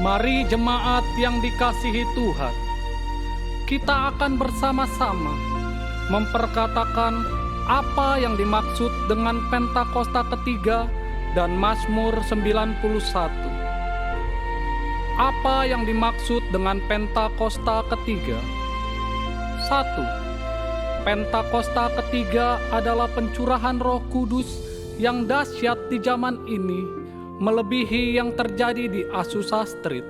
Mari jemaat yang dikasihi Tuhan, kita akan bersama-sama memperkatakan apa yang dimaksud dengan Pentakosta ketiga dan Mazmur 91. Apa yang dimaksud dengan Pentakosta ketiga? 1. Pentakosta ketiga adalah pencurahan Roh Kudus yang dahsyat di zaman ini, melebihi yang terjadi di Azusa Street.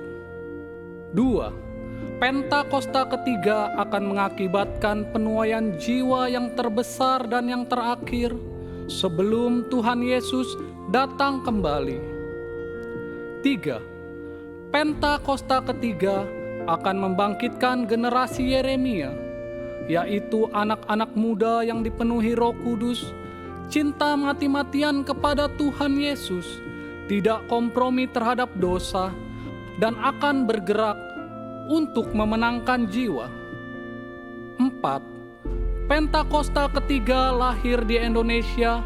2. Pentakosta ketiga akan mengakibatkan penuaian jiwa yang terbesar dan yang terakhir sebelum Tuhan Yesus datang kembali. 3. Pentakosta ketiga akan membangkitkan generasi Yeremia, yaitu anak-anak muda yang dipenuhi Roh Kudus, cinta mati-matian kepada Tuhan Yesus, tidak kompromi terhadap dosa, dan akan bergerak untuk memenangkan jiwa. 4. Pentakosta ketiga lahir di Indonesia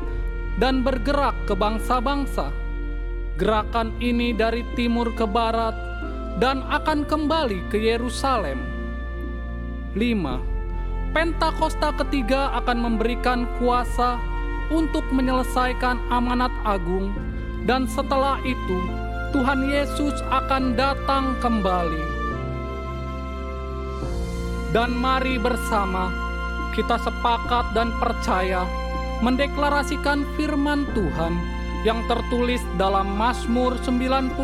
dan bergerak ke bangsa-bangsa. Gerakan ini dari timur ke barat dan akan kembali ke Yerusalem. 5. Pentakosta ketiga akan memberikan kuasa untuk menyelesaikan amanat agung, dan setelah itu Tuhan Yesus akan datang kembali. Dan mari bersama kita sepakat dan percaya mendeklarasikan firman Tuhan yang tertulis dalam Mazmur 91.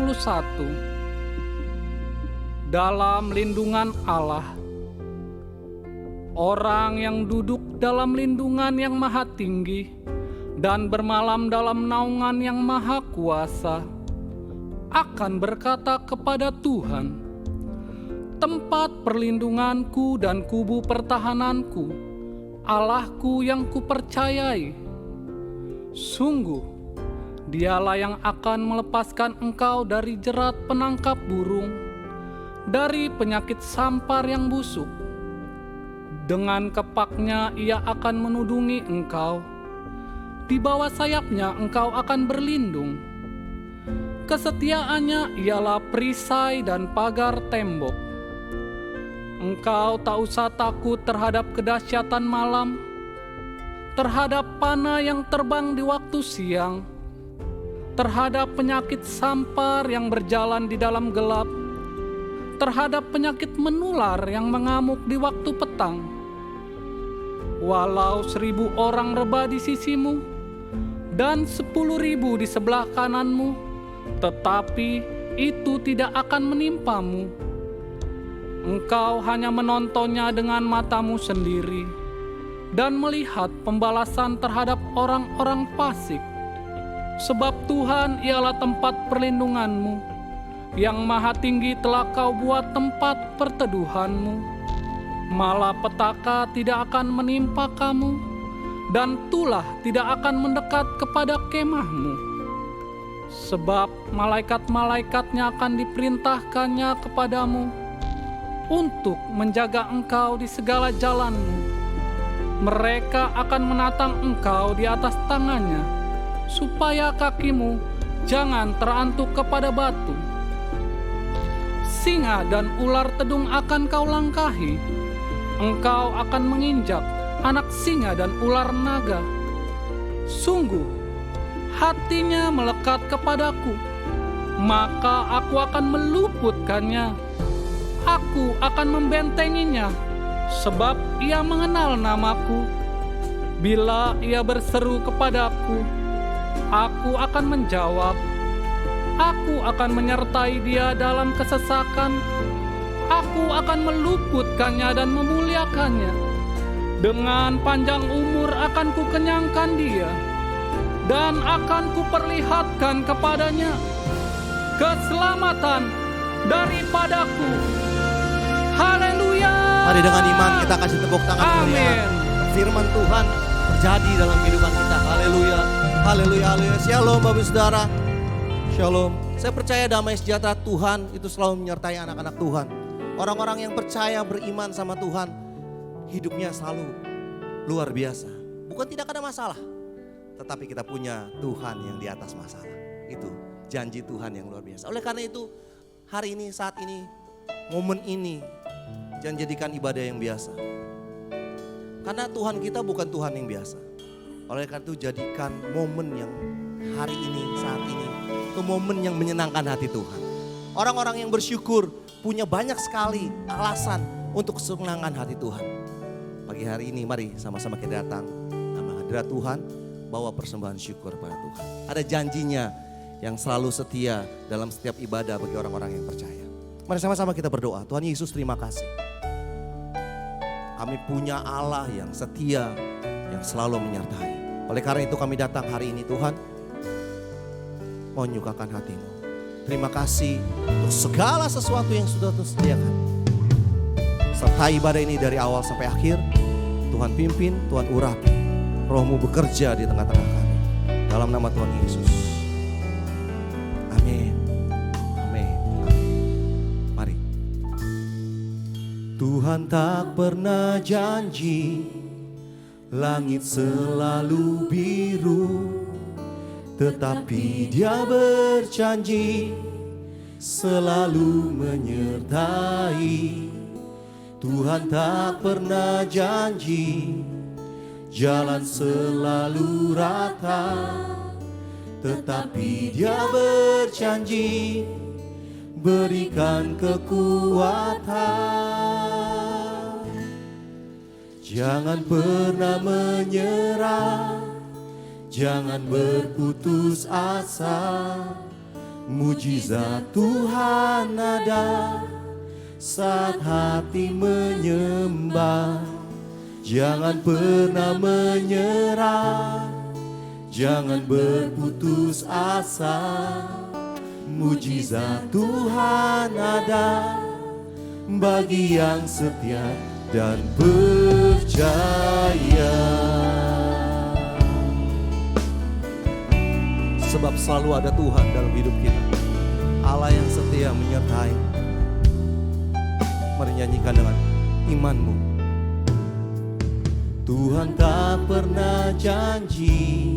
Dalam lindungan Allah, orang yang duduk dalam lindungan yang maha tinggi dan bermalam dalam naungan yang maha kuasa akan berkata kepada Tuhan, tempat perlindunganku dan kubu pertahananku, Allahku yang kupercayai. Sungguh, Dialah yang akan melepaskan engkau dari jerat penangkap burung, dari penyakit sampar yang busuk. Dengan kepaknya Ia akan menudungi engkau, di bawah sayapnya engkau akan berlindung. Kesetiaannya ialah perisai dan pagar tembok. Engkau tak usah takut terhadap kedahsyatan malam, terhadap panah yang terbang di waktu siang, terhadap penyakit sampar yang berjalan di dalam gelap, terhadap penyakit menular yang mengamuk di waktu petang. Walau 1.000 orang rebah di sisimu dan 10.000 di sebelah kananmu, tetapi itu tidak akan menimpamu. Engkau hanya menontonnya dengan matamu sendiri dan melihat pembalasan terhadap orang-orang fasik. Sebab Tuhan ialah tempat perlindunganmu, yang maha tinggi telah kau buat tempat perteduhanmu. Malapetaka tidak akan menimpa kamu, dan tulah tidak akan mendekat kepada kemahmu. Sebab malaikat-malaikatnya akan diperintahkannya kepadamu untuk menjaga engkau di segala jalanmu. Mereka akan menatang engkau di atas tangannya, supaya kakimu jangan terantuk kepada batu. Singa dan ular tedung akan kau langkahi. Engkau akan menginjak anak singa dan ular naga. Sungguh, hatinya melekat kepadaku, maka aku akan meluputkannya. Aku akan membentenginya, sebab ia mengenal namaku. Bila ia berseru kepadaku, aku akan menjawab. Aku akan menyertai dia dalam kesesakan. Aku akan meluputkannya dan memuliakannya. Dengan panjang umur akan kukenyangkan dia, dan akan kuperlihatkan kepadanya keselamatan daripadaku. Haleluya. Mari dengan iman kita kasih tepuk tangan. Amin. Firman Tuhan terjadi dalam kehidupan kita. Haleluya. Haleluya. Haleluya. Shalom Bapak Saudara. Shalom. Saya percaya damai sejahtera Tuhan itu selalu menyertai anak-anak Tuhan. Orang-orang yang percaya beriman sama Tuhan, hidupnya selalu luar biasa. Bukan tidak ada masalah, tetapi kita punya Tuhan yang di atas masalah. Itu janji Tuhan yang luar biasa. Oleh karena itu, hari ini, saat ini, momen ini, jangan jadikan ibadah yang biasa. Karena Tuhan kita bukan Tuhan yang biasa. Oleh karena itu jadikan momen yang hari ini, saat ini, itu momen yang menyenangkan hati Tuhan. Orang-orang yang bersyukur punya banyak sekali alasan untuk kesenangan hati Tuhan. Pagi hari ini mari sama-sama kita datang sama hadirat Tuhan, bawa persembahan syukur pada Tuhan. Ada janjinya yang selalu setia dalam setiap ibadah bagi orang-orang yang percaya. Mari sama-sama kita berdoa. Tuhan Yesus, terima kasih. Kami punya Allah yang setia, yang selalu menyertai. Oleh karena itu kami datang hari ini Tuhan, mau menyukakan hati-Mu. Terima kasih untuk segala sesuatu yang sudah tersediakan. Serta ibadah ini dari awal sampai akhir, Tuhan pimpin, Tuhan urapi. Roh-Mu bekerja di tengah-tengah kami. Dalam nama Tuhan Yesus. Amin. Amin. Mari. Tuhan tak pernah janji langit selalu biru, tetapi Dia berjanji selalu menyertai. Tuhan tak pernah janji jalan selalu rata, tetapi Dia berjanji berikan kekuatan. Jangan pernah menyerah, jangan berputus asa. Mujizat Tuhan ada saat hati menyembah. Jangan pernah menyerah, jangan berputus asa. Mujizat Tuhan ada bagi yang setia dan percaya. Sebab selalu ada Tuhan dalam hidup kita, Allah yang setia menyertai. Mari nyanyikan dengan imanmu. Tuhan tak pernah janji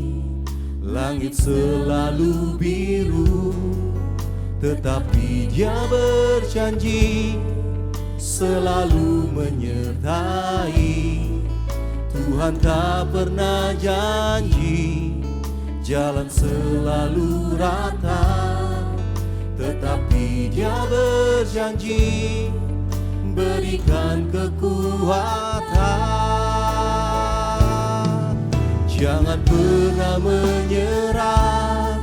langit selalu biru, tetapi Dia berjanji selalu menyertai. Tuhan tak pernah janji jalan selalu rata, tetapi Dia berjangi berikan kekuatan. Jangan pernah menyerah,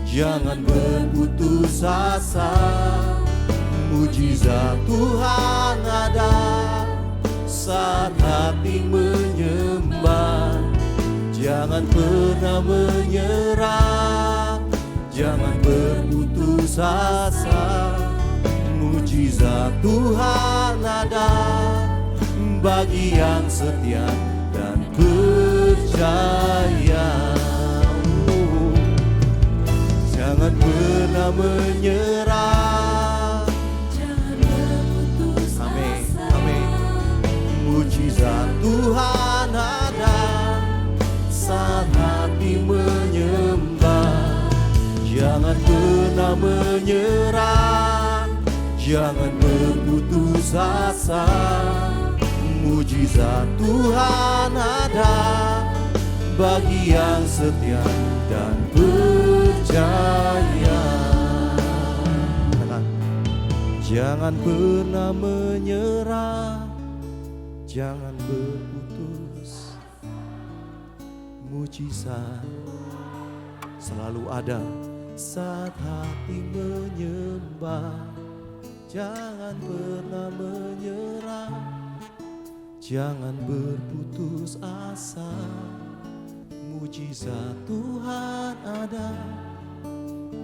jangan berputus asa. Mujizat Tuhan ada saat hati menyembah. Jangan pernah menyerah, jangan berputus asa. Mujizat Tuhan ada bagi yang setia dan percaya. Jangan pernah menyerah, jangan berputus asa. Amin. Mujizat Tuhan ada saat hati menyembah. Jangan pernah menyerah, jangan berputus asa. Mujizat Tuhan ada bagi yang setia dan percaya. Jangan pernah menyerah, jangan berputus. Mujizat selalu ada saat hati menyembah. Jangan pernah menyerah, jangan berputus asa. Mujizat Tuhan ada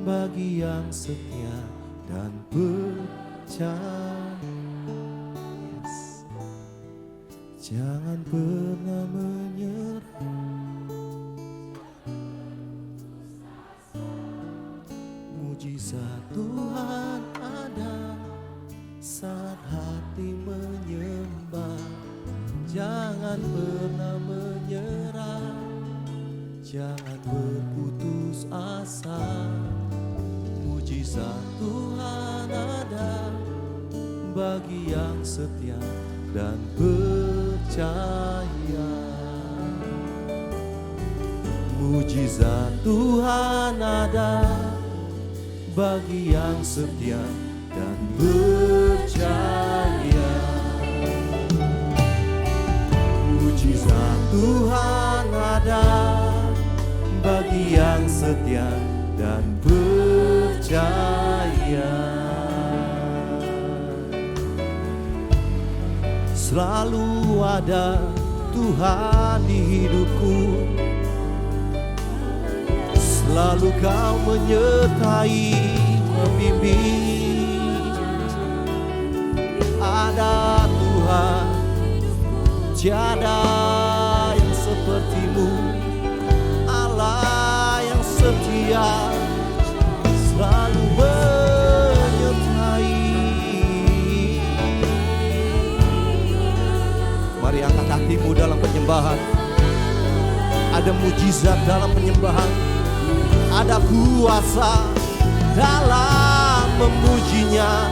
bagi yang setia dan percaya. Yes. Jangan pernah menyerah, mujizat Tuhan ada saat hati menyembah. Jangan pernah menyerah, jangan berputus asa. Mujizat Tuhan ada bagi yang setia dan percaya. Mujizat Tuhan ada bagi yang setia dan percaya. Mujizat Tuhan ada bagi yang setia dan percaya. Selalu ada Tuhan di hidupku, selalu Kau menyertai, membimbing. Ada Tuhan, tiada yang seperti-Mu, Allah yang setia, selalu menyertai. Mari angkat hatimu dalam penyembahan. Ada mujizat dalam penyembahan, ada kuasa dalam memujinya.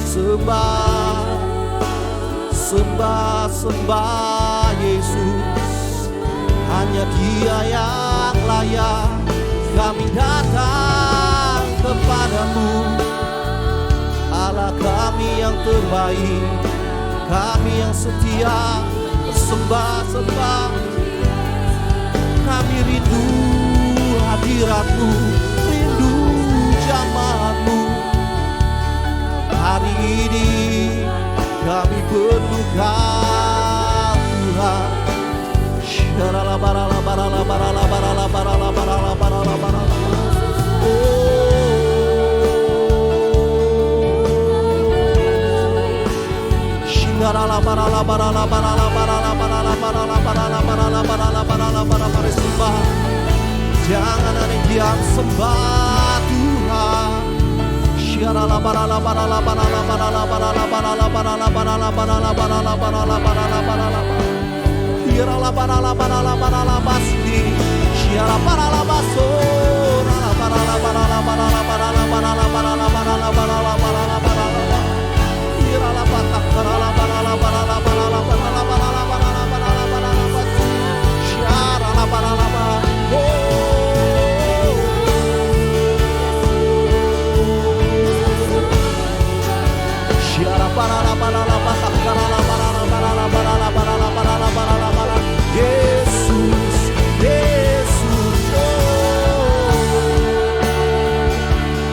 Sembah, sembah, sembah Yesus. Hanya Dia yang layak. Kami datang kepadamu, Allah kami yang terbaik, kami yang setia, bersembah-sembah. Kami rindu hadirat-Mu, rindu jamaat-Mu. Hari ini kami perlu Kau Tuhan. Syarala barala barala barala barala barala barala barala barala. Syarala barala barala barala barala barala barala barala barala barala barala barala. Mari sembah, jangan ada diam, sembah Tuhan. Syarala barala barala barala barala barala barala barala barala barala barala barala barala barala. Syarala barala barala barala basti. Syarala barala baso. Barala barala barala barala barala barala barala barala barala barala. Syarala batak barala barala barala barala barala barala barala barala barala basti. Syarala barala barala. Syarala barala barala batak barala barala barala barala barala barala barala barala. Yesus, Yesus,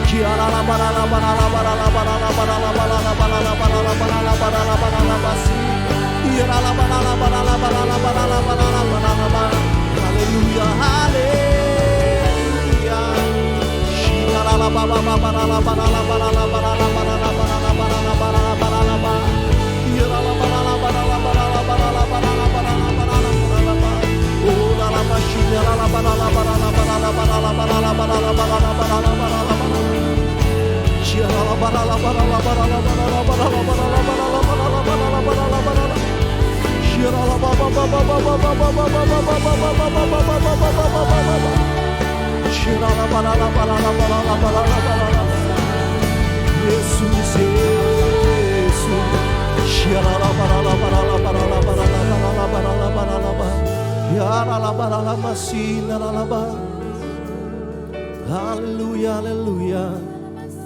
Syarala barala barala barala barala barala barala barala barala barala barala barala basi. Syarala barala barala barala barala barala barala barala. Haleluya, haleluya. Syarala barala barala barala barala barala barala barala barala barala barala barala. Syarala barala barala barala barala barala barala barala barala. Oh la la machine la la barala barala barala barala barala barala barala barala barala barala. Syarala barala barala barala barala barala barala barala barala barala barala barala. Syarala baba baba baba baba baba baba baba baba baba baba. Syarala barala barala barala barala barala. Yesus, Yesus. Syarala barala barala barala barala barala barala barala barala. Syarala barala masina la ba. Haleluya, haleluya.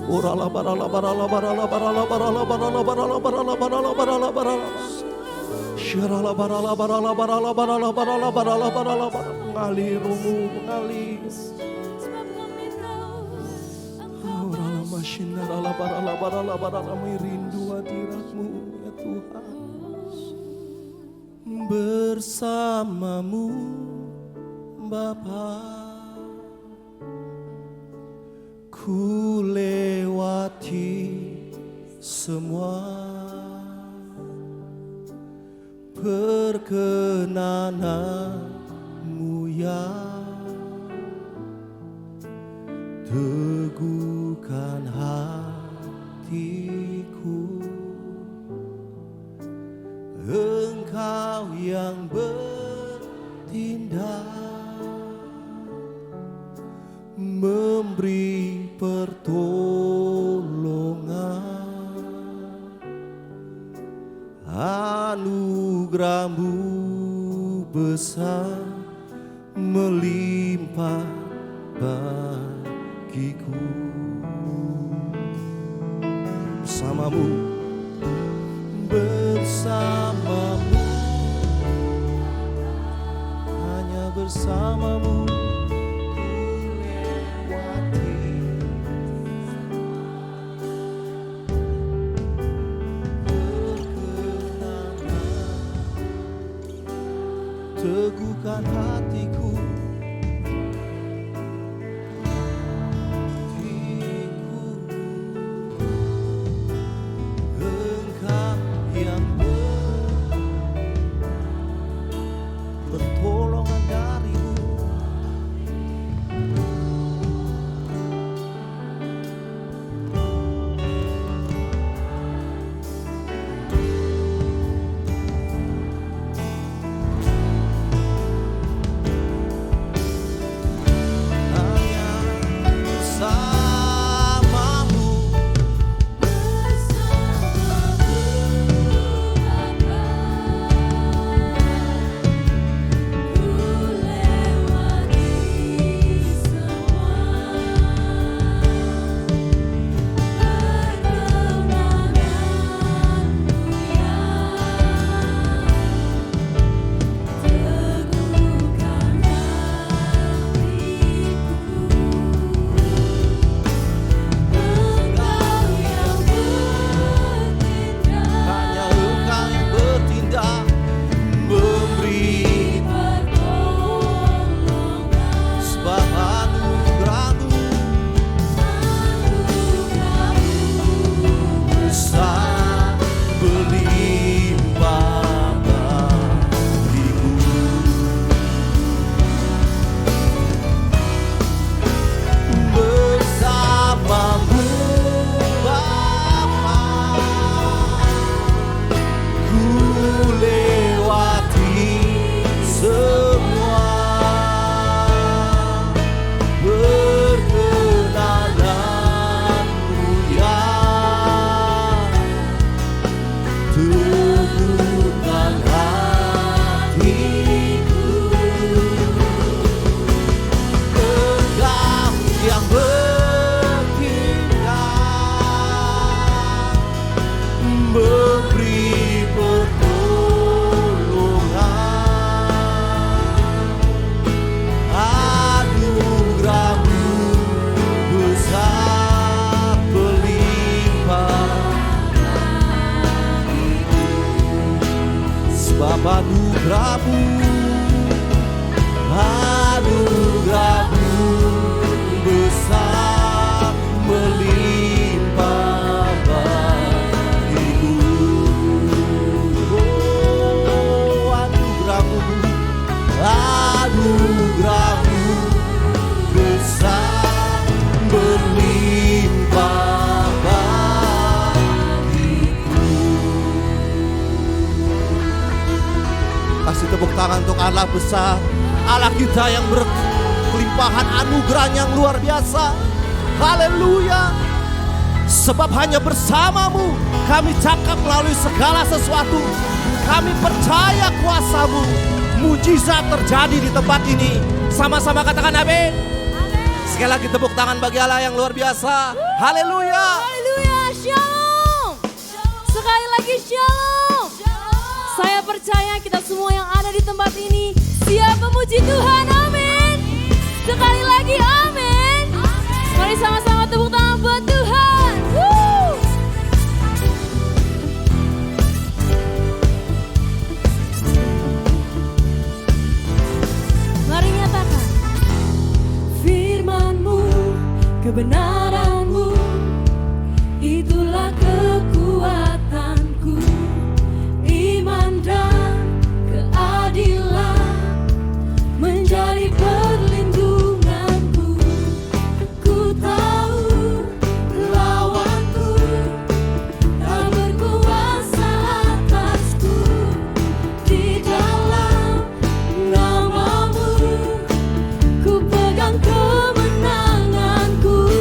Orala barala barala barala barala barala barala barala barala barala barala barala. Syarala barala barala barala barala barala barala barala barala. Mengalir rohmu, mengalir. Orala masyina barala barala barala barala. Merindu hadirat-Mu ya Tuhan. Bersama-Mu Bapa, ku lewati semua perkenanan-Mu ya. Teguhkan hatiku, Engkau yang bertindak, memberi pertolongan melimpah bagiku. Bersamamu, bersamamu, hanya bersamamu ku lewati. Berkenangan, teguhkan hatiku. Pertolongan darimu, hanya bersamamu, hanya Engkau yang bertindak, memberi sebab anugerahmu besar berlimpah bagiku. Bersamamu Bapa, ku lewati semua. Perkenananmu ya teguhkan hatiku. Engkau yang bertindak, memberi pertolongan, anugerahmu besar berlimpah, sebab anugerahmu besar melimpah bagiku. Oh, anugerahmu besar berlimpah bagiku. Kasih tepuk tangan untuk Allah besar, Allah kita yang berlimpahan anugerah yang luar biasa. Haleluya. Sebab hanya bersamamu kami cakap melalui segala sesuatu. Kami percaya kuasa-Mu. Mujizat terjadi di tempat ini. Sama-sama katakan amin. Sekali lagi tepuk tangan bagi Allah yang luar biasa. Haleluya. Haleluya, shalom. Sekali lagi shalom. Saya percaya kita semua yang ada di tempat ini siap memuji Tuhan, amin. Sekali lagi amin. Mari sama-sama tepuk tangan buat Tuhan. Woo. Mari nyatakan firman-Mu, kebenaran-Mu, itulah kekuatanku. Iman dan keadilan menjadi perlindunganku. Ku tahu lawanku tak berkuasa atasku. Di dalam nama-Mu ku pegang kemenanganku.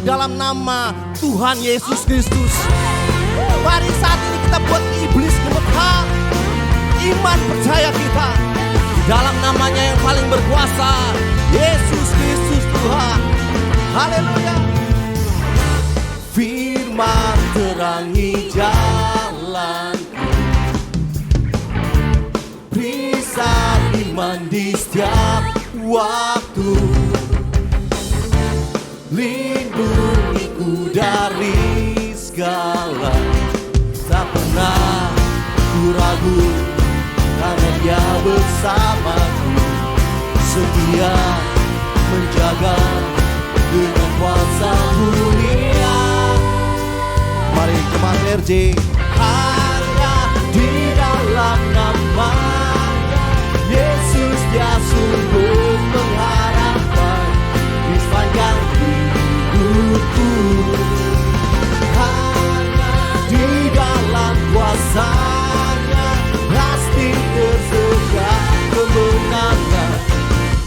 dalam nama Tuhan Yesus Kristus. Mari saat ini kita buat iblis gemetar. Iman percaya kita di dalam namanya yang paling berkuasa, Yesus Kristus Tuhan. Haleluya. Firman terangi jalan, perisai iman di setiap waktu, lindungiku dari segala. Tak pernah ku ragu karena Dia bersamaku, setia menjaga dengan kuasa mulia. Mari jemaat RJ, hanya di dalam namanya Yesus Dia sungguh pengharapan di sepanjang hidupku. Hanya di dalam kuasa-Nya pasti tersedia kemenangan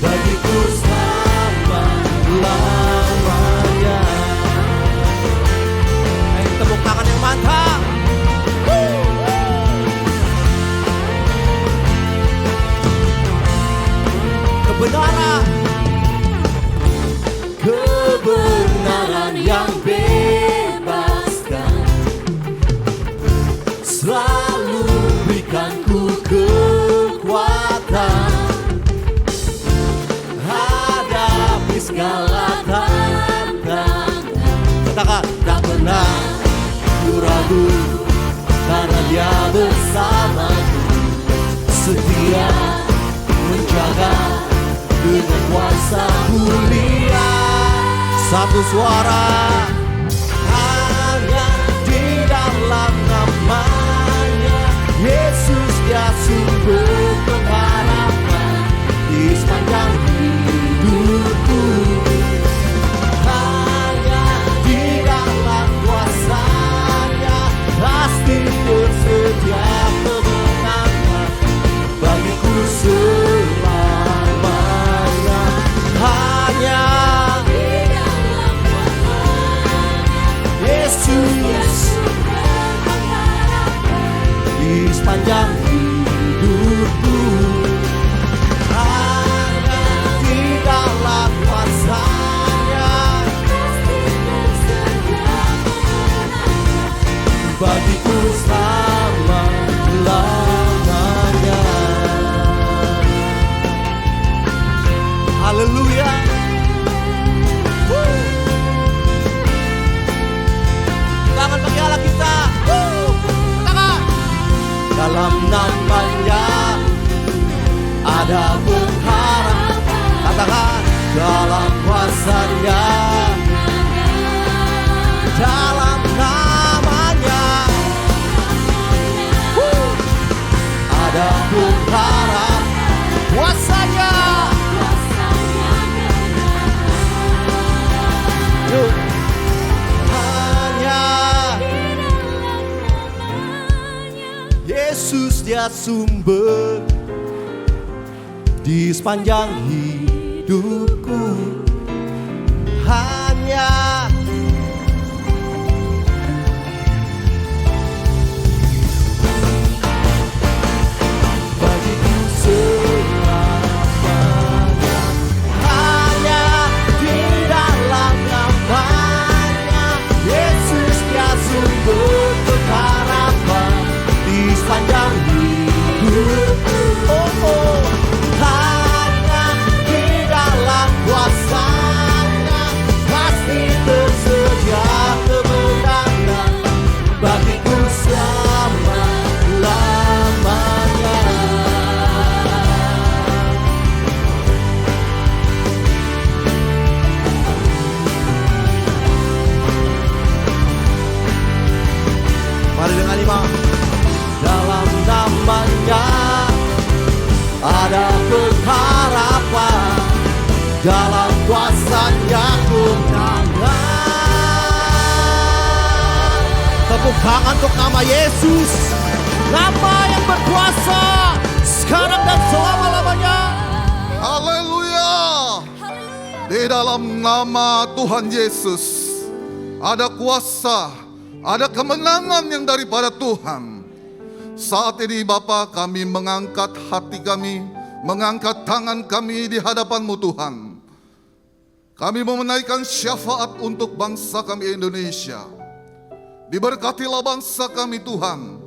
bagiku selama-lamanya. Ayo tepuk tangan yang mantap. Kebenaran yang bebaskan, selalu berikan ku kekuatan hadapi segala tantangan. Katakan, tak pernah ku ragu karena Dia bersamaku, setia menjaga dengan kuasa mulia. Satu suara, hanya di dalam namanya Yesus Dia sumber pengharapan di sepanjang hidupku. Hanya di dalam kuasa-Nya pasti tersedia kemenangan bagiku selamanya. Hanya Yesus di sepanjang hidupku. Hanya di dalam kuasa-Nya bagiku selama-lamanya. Haleluya. Tangan bagi Allah kita. Katakan, dalam namanya ada pengharapan. Katakan, dalam kuasa-Nya, dalam namanya ada pengharapan. Kuasa-Nya, hanya Yesus Dia sumber di sepanjang hidupku. Hanya bagiku selamanya. Hanya di dalam namanya Yesus Dia sumber pengharapan di sepanjang hidupku. Oh, hanya di dalam kuasa-Nya pasti tersedia kemenangan bagiku selama-lamanya. Mari dengan iman. Dalam namanya ada pengharapan, dalam kuasa-Nya kemenangan. Tepuk tangan untuk nama Yesus, nama yang berkuasa sekarang dan selama-lamanya. Haleluya. Di dalam nama Tuhan Yesus, ada kuasa, ada kemenangan yang daripada Tuhan. Saat ini Bapa, kami mengangkat hati kami, mengangkat tangan kami di hadapan-Mu Tuhan. Kami menaikkan syafaat untuk bangsa kami Indonesia. Diberkatilah bangsa kami Tuhan.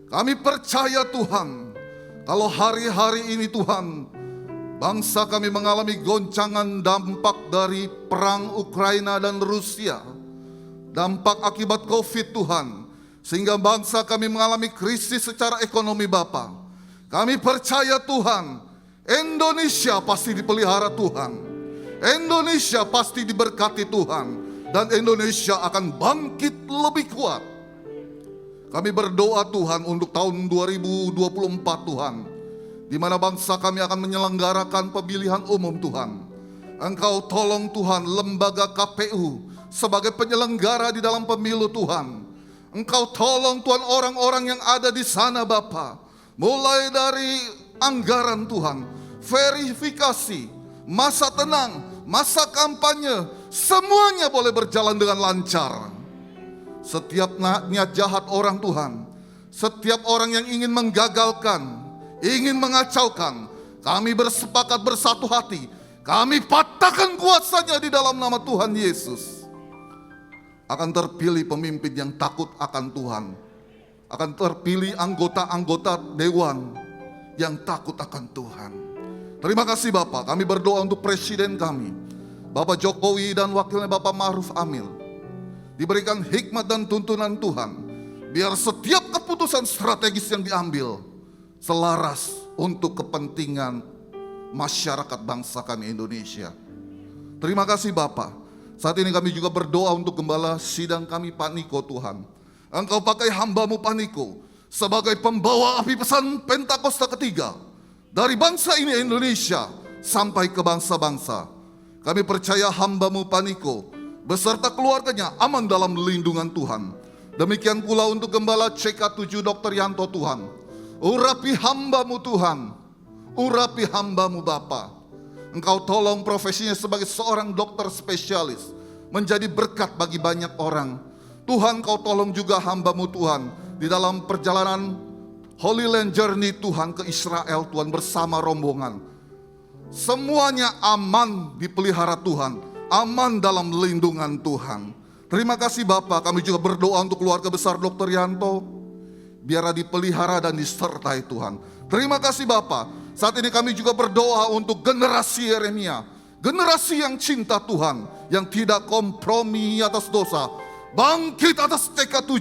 Kami percaya Tuhan, kalau hari-hari ini Tuhan, bangsa kami mengalami goncangan dampak dari perang Ukraina dan Rusia. Dampak akibat COVID Tuhan. Sehingga bangsa kami mengalami krisis secara ekonomi Bapa. Kami percaya Tuhan, Indonesia pasti dipelihara Tuhan. Indonesia pasti diberkati Tuhan. Dan Indonesia akan bangkit lebih kuat. Kami berdoa Tuhan untuk tahun 2024 Tuhan. Di mana bangsa kami akan menyelenggarakan pemilihan umum Tuhan. Engkau tolong Tuhan lembaga KPU sebagai penyelenggara di dalam pemilu Tuhan. Engkau tolong Tuhan orang-orang yang ada di sana Bapa. Mulai dari anggaran Tuhan, verifikasi, masa tenang, masa kampanye, semuanya boleh berjalan dengan lancar. Setiap niat jahat orang Tuhan, setiap orang yang ingin menggagalkan, ingin mengacaukan, kami bersepakat bersatu hati. Kami patahkan kuasanya di dalam nama Tuhan Yesus. Akan terpilih pemimpin yang takut akan Tuhan. Akan terpilih anggota-anggota dewan yang takut akan Tuhan. Terima kasih Bapak, kami berdoa untuk presiden kami, Bapak Jokowi dan wakilnya Bapak Ma'ruf Amin. Diberikan hikmat dan tuntunan Tuhan. Biar setiap keputusan strategis yang diambil selaras untuk kepentingan masyarakat bangsa kami Indonesia. Terima kasih Bapak. Saat ini kami juga berdoa untuk gembala sidang kami Pak Niko Tuhan. Engkau pakai hamba-Mu Pak Niko sebagai pembawa api pesan Pentakosta ketiga. Dari bangsa ini Indonesia sampai ke bangsa-bangsa. Kami percaya hamba-Mu Pak Niko beserta keluarganya aman dalam lindungan Tuhan. Demikian pula untuk gembala CK7 Dr. Yanto Tuhan. Urapi hamba-Mu Tuhan. Urapi hamba-Mu Bapa. Engkau tolong profesinya sebagai seorang dokter spesialis menjadi berkat bagi banyak orang. Tuhan, Kau tolong juga hamba-Mu Tuhan di dalam perjalanan Holy Land Journey Tuhan ke Israel Tuhan bersama rombongan. Semuanya aman dipelihara Tuhan, aman dalam lindungan Tuhan. Terima kasih Bapak, kami juga berdoa untuk keluarga besar Dr. Yanto. Biarlah dipelihara dan disertai Tuhan. Terima kasih Bapak. Saat ini kami juga berdoa untuk generasi Yeremia. Generasi yang cinta Tuhan, yang tidak kompromi atas dosa. Bangkit atas TK7.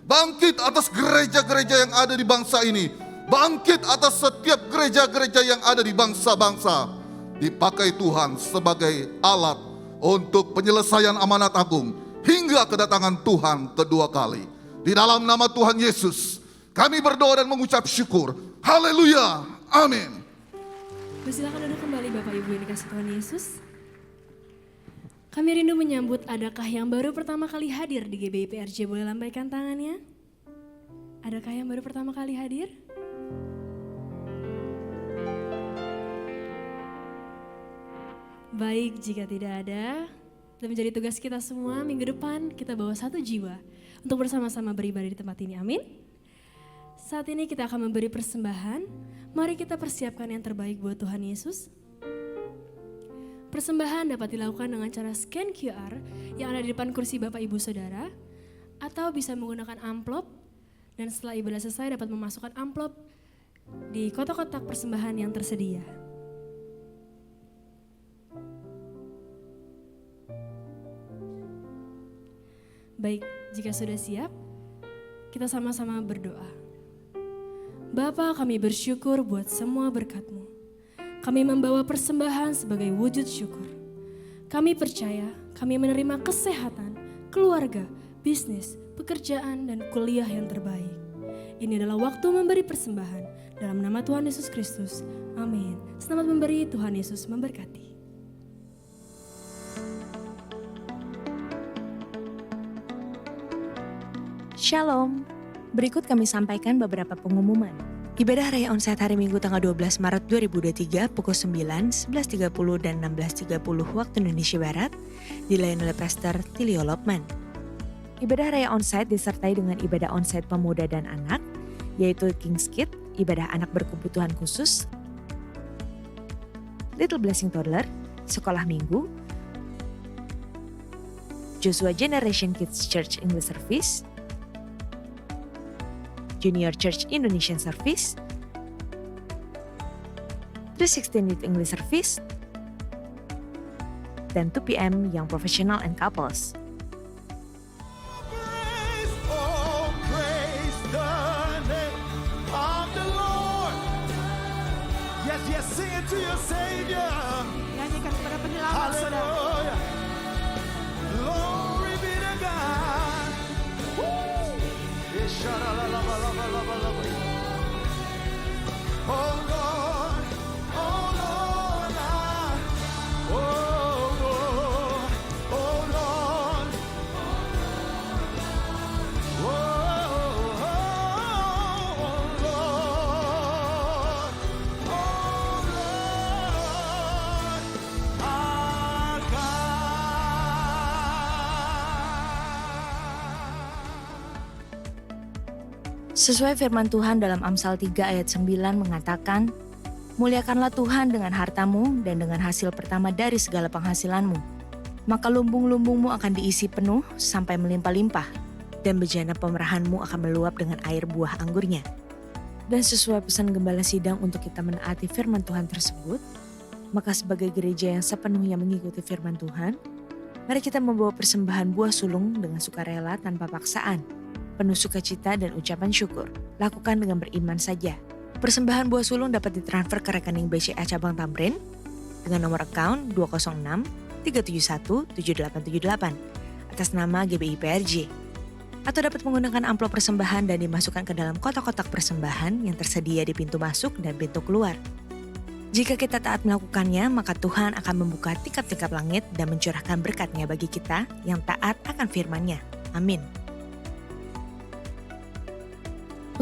Bangkit atas gereja-gereja yang ada di bangsa ini. Bangkit atas setiap gereja-gereja yang ada di bangsa-bangsa. Dipakai Tuhan sebagai alat untuk penyelesaian amanat agung. Hingga kedatangan Tuhan kedua kali. Di dalam nama Tuhan Yesus, kami berdoa dan mengucap syukur. Haleluya. Amin. Silakan duduk kembali Bapak Ibu yang dikasih Tuhan Yesus. Kami rindu menyambut adakah yang baru pertama kali hadir di GBI PRJ, boleh lambaikan tangannya? Adakah yang baru pertama kali hadir? Baik, jika tidak ada, dan menjadi tugas kita semua minggu depan kita bawa satu jiwa untuk bersama-sama beribadah di tempat ini, amin. Saat ini kita akan memberi persembahan, mari kita persiapkan yang terbaik buat Tuhan Yesus. Persembahan dapat dilakukan dengan cara scan QR yang ada di depan kursi Bapak Ibu Saudara, atau bisa menggunakan amplop, dan setelah ibadah selesai dapat memasukkan amplop di kotak-kotak persembahan yang tersedia. Baik, jika sudah siap, kita sama-sama berdoa. Bapa, kami bersyukur buat semua berkat-Mu. Kami membawa persembahan sebagai wujud syukur. Kami percaya kami menerima kesehatan, keluarga, bisnis, pekerjaan, dan kuliah yang terbaik. Ini adalah waktu memberi persembahan. Dalam nama Tuhan Yesus Kristus, amin. Selamat memberi, Tuhan Yesus memberkati. Shalom. Berikut kami sampaikan beberapa pengumuman. Ibadah Raya Onsite hari Minggu tanggal 12 Maret 2023 pukul 9, 11.30 dan 16.30 waktu Indonesia Barat dilayani oleh Pastor Tilio Lopman. Ibadah Raya Onsite disertai dengan ibadah onsite pemuda dan anak, yaitu King's Kid, ibadah anak berkebutuhan khusus, Little Blessing Toddler, sekolah minggu, Joshua Generation Kids Church English Service, Junior Church Indonesian Service, 316 Youth English Service, dan 2 PM Young Professional and Couples. Praise the name of the Lord. Yes, yes, sing it to your Savior. Nyanyikan kepada penyelamat saudara. Hallelujah. Glory be to God. Woo. Oh Lord, oh Lord, oh Lord, oh Lord, oh Lord, our God. Sesuai firman Tuhan dalam Amsal 3 ayat 9 mengatakan, "Muliakanlah Tuhan dengan hartamu dan dengan hasil pertama dari segala penghasilanmu. Maka lumbung-lumbungmu akan diisi penuh sampai melimpah-limpah, dan bejana pemerahanmu akan meluap dengan air buah anggurnya." Dan sesuai pesan Gembala Sidang untuk kita menaati firman Tuhan tersebut, maka sebagai gereja yang sepenuhnya mengikuti firman Tuhan, mari kita membawa persembahan buah sulung dengan sukarela tanpa paksaan, penuh sukacita dan ucapan syukur. Lakukan dengan beriman saja. Persembahan buah sulung dapat ditransfer ke rekening BCA Cabang Tamrin dengan nomor account 206 371 7878 atas nama GBI PRJ. Atau dapat menggunakan amplop persembahan dan dimasukkan ke dalam kotak-kotak persembahan yang tersedia di pintu masuk dan pintu keluar. Jika kita taat melakukannya, maka Tuhan akan membuka tingkap-tingkap langit dan mencurahkan berkat-Nya bagi kita yang taat akan firman-Nya. Amin.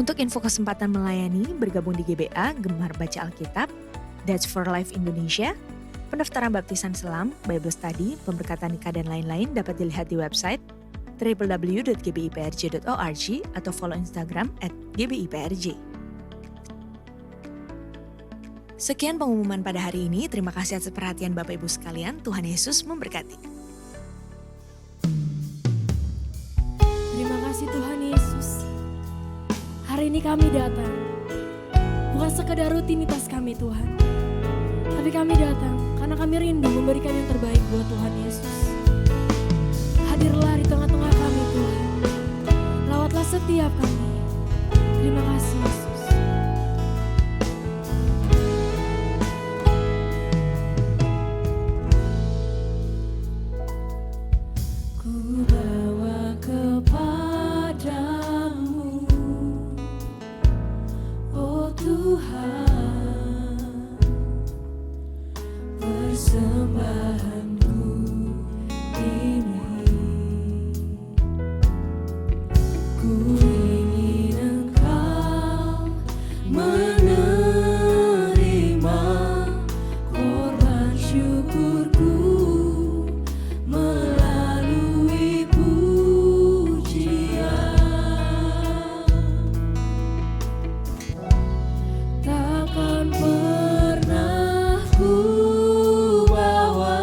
Untuk info kesempatan melayani, bergabung di GBA, Gemar Baca Alkitab, That's for Life Indonesia, pendaftaran baptisan selam, Bible Study, pemberkatan nikah dan lain-lain dapat dilihat di website www.gbiprj.org atau follow Instagram @gbiprj. Sekian pengumuman pada hari ini. Terima kasih atas perhatian Bapak Ibu sekalian. Tuhan Yesus memberkati. Terima kasih Tuhan Yesus. Hari ini kami datang, bukan sekedar rutinitas kami Tuhan, tapi kami datang karena kami rindu memberikan yang terbaik buat Tuhan Yesus. Hadirlah di tengah-tengah kami Tuhan, lawatlah setiap kami. Terima kasih Yesus. Ku bawa kepadamu, oh Tuhan, persembahanku ini. Ku ingin Engkau menerima korban syukurku melalui pujian. Takkan pernah ku bawa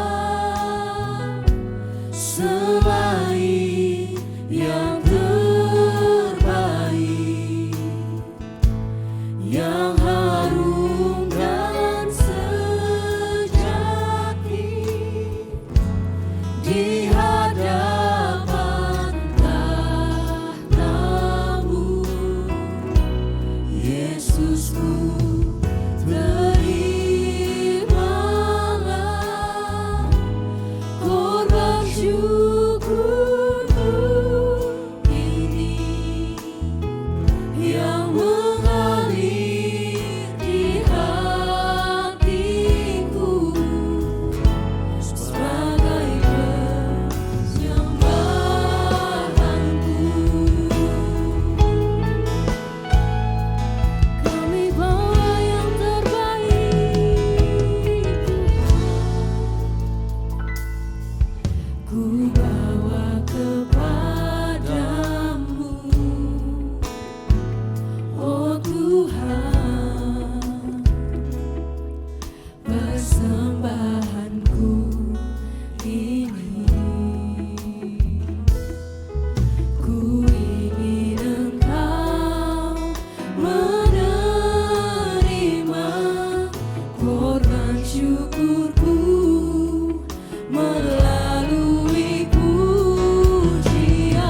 syukurku melalui pujian.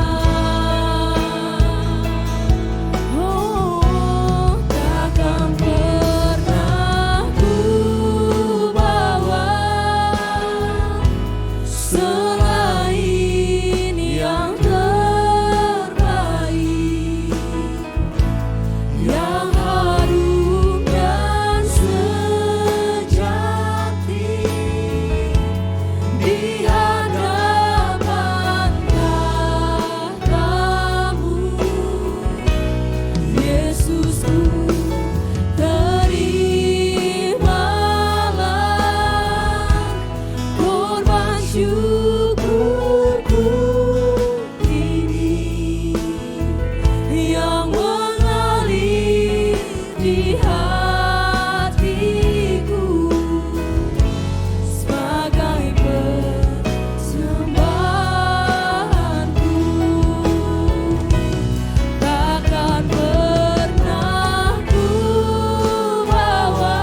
Oh, takkan pernah ku bawa selain yang terbaik, yang harum dan sejati di hadapan tahta-Mu. Yesusku, terimalah korban syukurku ini yang mengalir di hatiku sebagai persembahanku. Takkan pernah ku bawa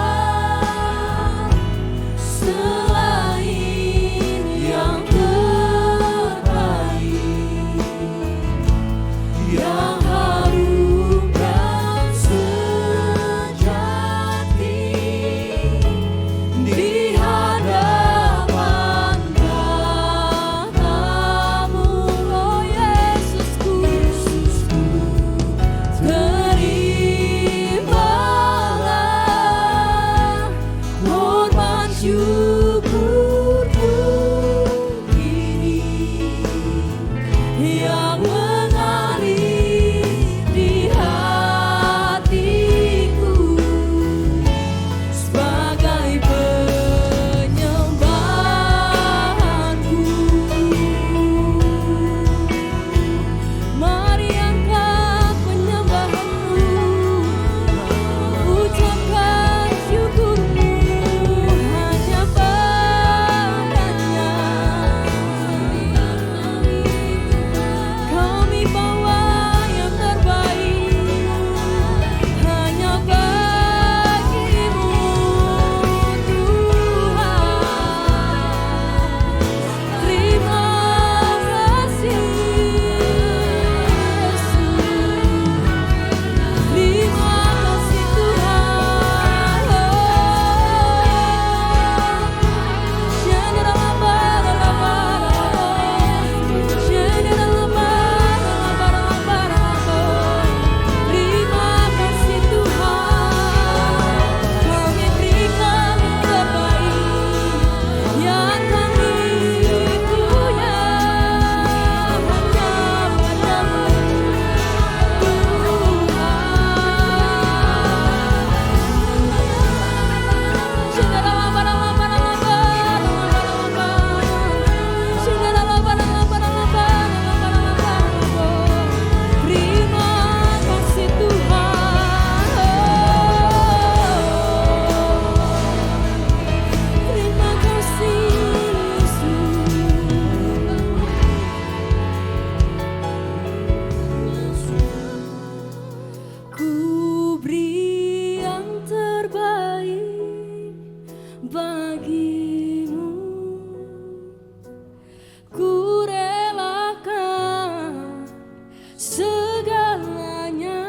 selain yang terbaik, yang harum dan sejati di hadapan tahta-Mu. Oh Yesusku, terimalah korban syukurku ini yang mengalir di hatiku sebagai penyembahanku. Mari angkat penyembahanmu, ucapkan syukurmu hanya padanya. Kami bawa yang terbaik hanya bagimu, Tuhan. Terima kasih Yesus, terima kasih Tuhan. Terima kasih Tuhan, kami berikan yang terbaik yang kami punya hanya padamu, terima kasih Tuhan. Terima kasih Yesus. Ku beri yang terbaik bagimu, ku relakan segalanya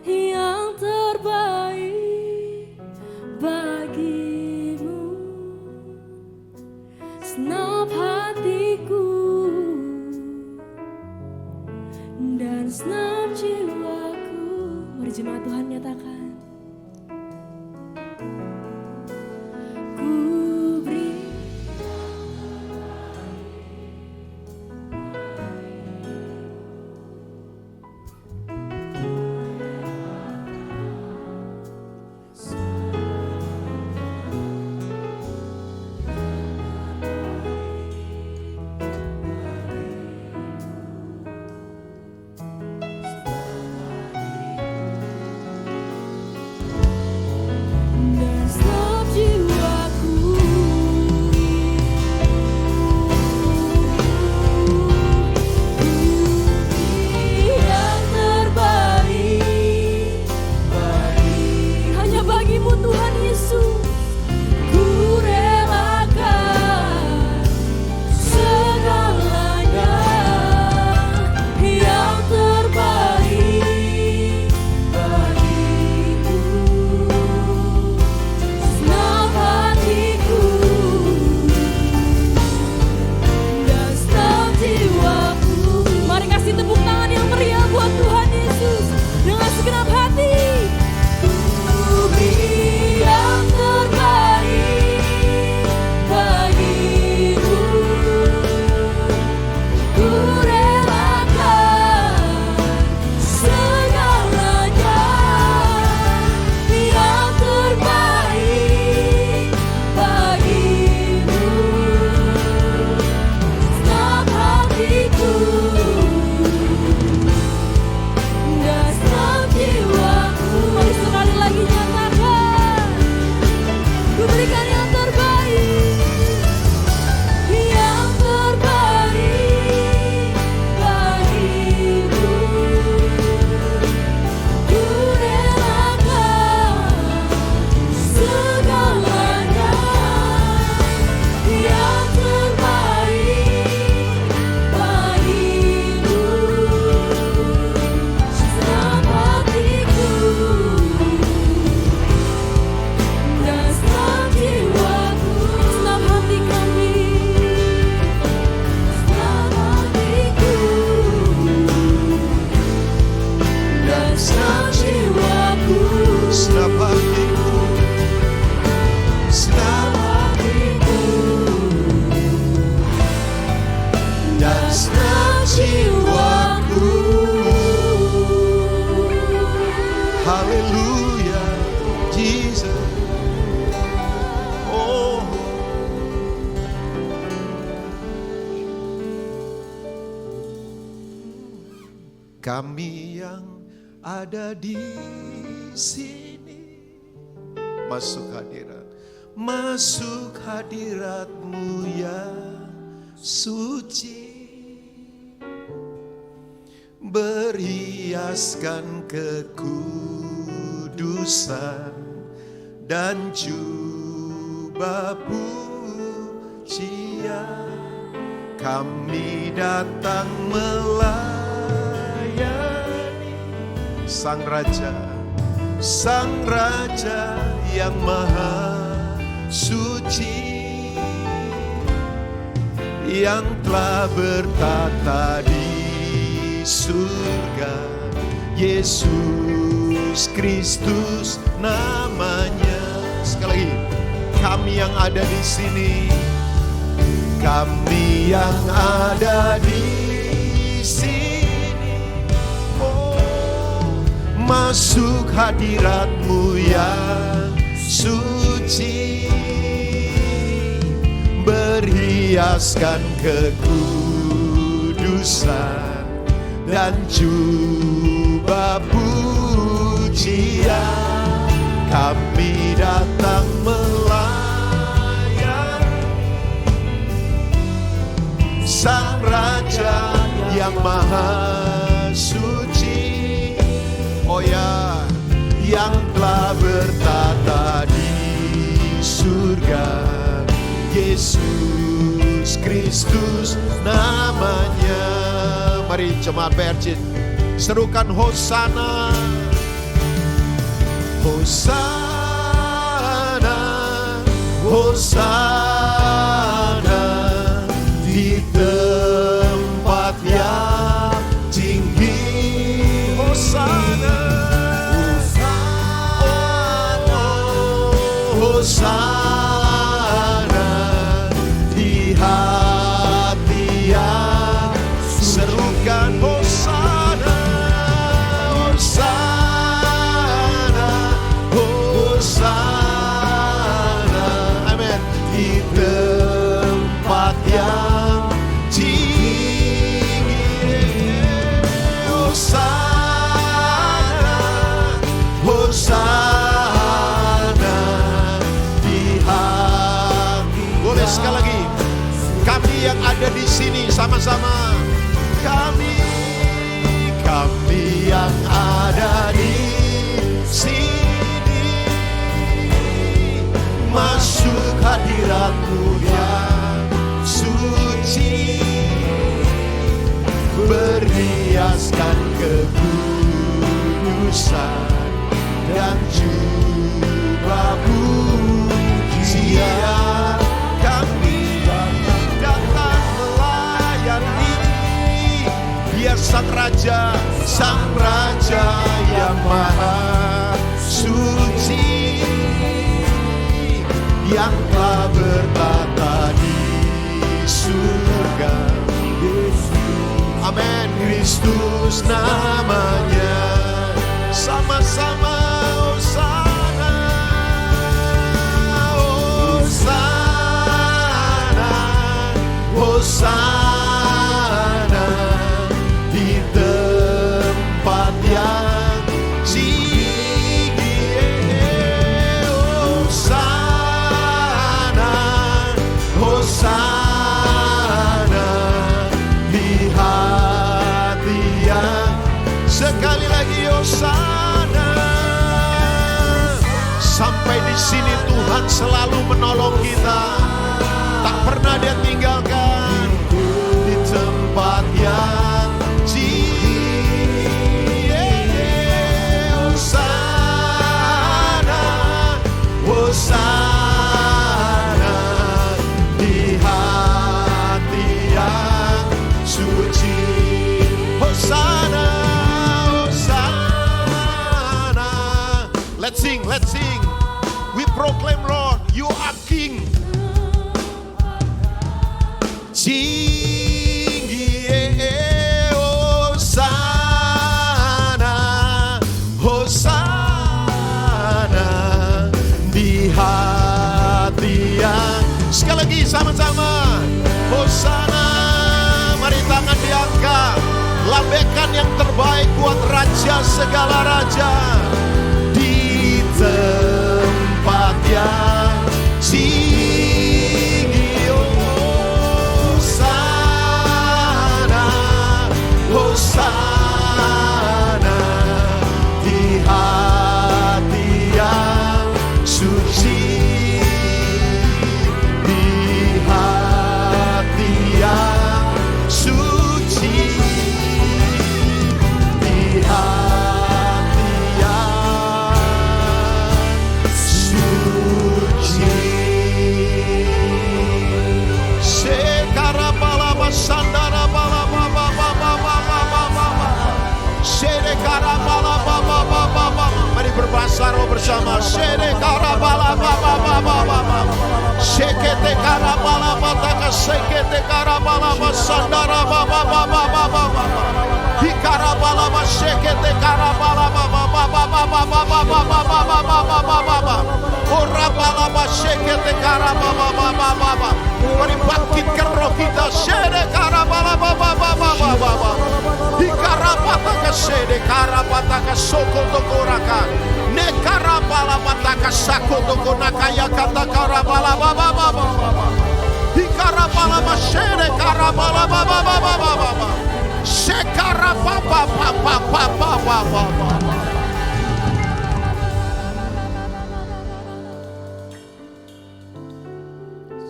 yang terbaik bagimu. Senap hatiku dan senap jiwaku. Mari jemaat Tuhan nyatakan. Ku beri Kami yang ada di sini masuk hadirat-Mu yang suci, berhiaskan kekudusan dan jubah pujian. Kami datang melayani Sang Raja yang Maha Suci, yang telah bertata di surga. Yesus Kristus namanya. Sekali lagi, kami yang ada di sini, kami yang ada di sini, oh, masuk hadirat-Mu yang suci, berhiaskan kekudusan dan jubah pujian. Kami datang melayani Sang Raja yang Maha Suci, oh ya, yang telah bertata di surga. Yesus Kristus namanya. Mari jemaat PRJ serukan Hosana, Hosana, Hosana di tempat yang tinggi. Hosana, Hosana, Hosana di hati yang serukan Hosana, Hosana, Hosana, amin, di tempat yang tinggi. Hosana, Hosana di hati. Boleh sekali lagi, kami yang ada di sini sama-sama. Kami yang ada di sini, masuk hadirat-Mu yang suci, berhiaskan kekudusan dan jubah pujian. Kami datang melayani biar Sang Raja yang Maha Suci, yang telah bertata di surga. Amin, Kristus namanya. Sama-sama Hosana, Hosana, Hosana di tempat yang tinggi. Hosana, Hosana di hati yang. Sekali lagi Hosana. Sampai di sini Tuhan selalu menolong kita, tak pernah Dia tinggalkan. Di tempat yang tinggi. Hosana, Hosana di hati yang suci. Hosana, Hosana. Let's sing, let's sing. We proclaim, Lord, You are King. Tinggi, Hosana, Hosana di hati yang. Sekali lagi sama-sama. Hosana, mari tangan diangkat, lambaikan kebaikan yang terbaik buat Raja segala raja. Di tempat yang tinggi, Hosana, Hosana, di hati yang suci, di hati yang suci, di hati yang suci. Sekarapalaba sandara balaba baba baba baba baba. Sekarapalaba baba baba. Mari berbahasa roh bersama. Sekarapalaba baba baba. Sekete karapalaba taka sekete karapalaba sandara baba baba baba. Ikarapalaba sekete karapalaba baba baba baba baba baba baba. Orapalaba sekete karapalaba baba baba. Mari bangkitkan roh kita. Sede karapalaba baba baba baba. Ikarapataka sede karapataka soko tokoraka. Ne karapalaba sako toko nakaya kata karapalaba baba baba. Ikarapalaba sede karapalaba baba baba. Sekarapapa papa papa papa.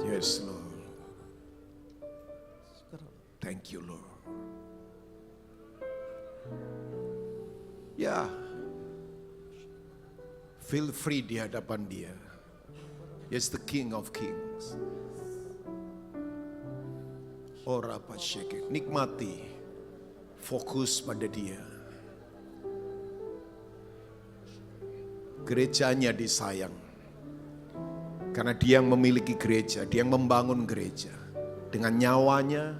Yes, Lord. Thank you, Lord. Ya, feel free di hadapan Dia. He's the King of Kings. Ora pasyeke, nikmati, fokus pada Dia. Gerejanya disayang. Karena Dia yang memiliki gereja, Dia yang membangun gereja. Dengan nyawanya,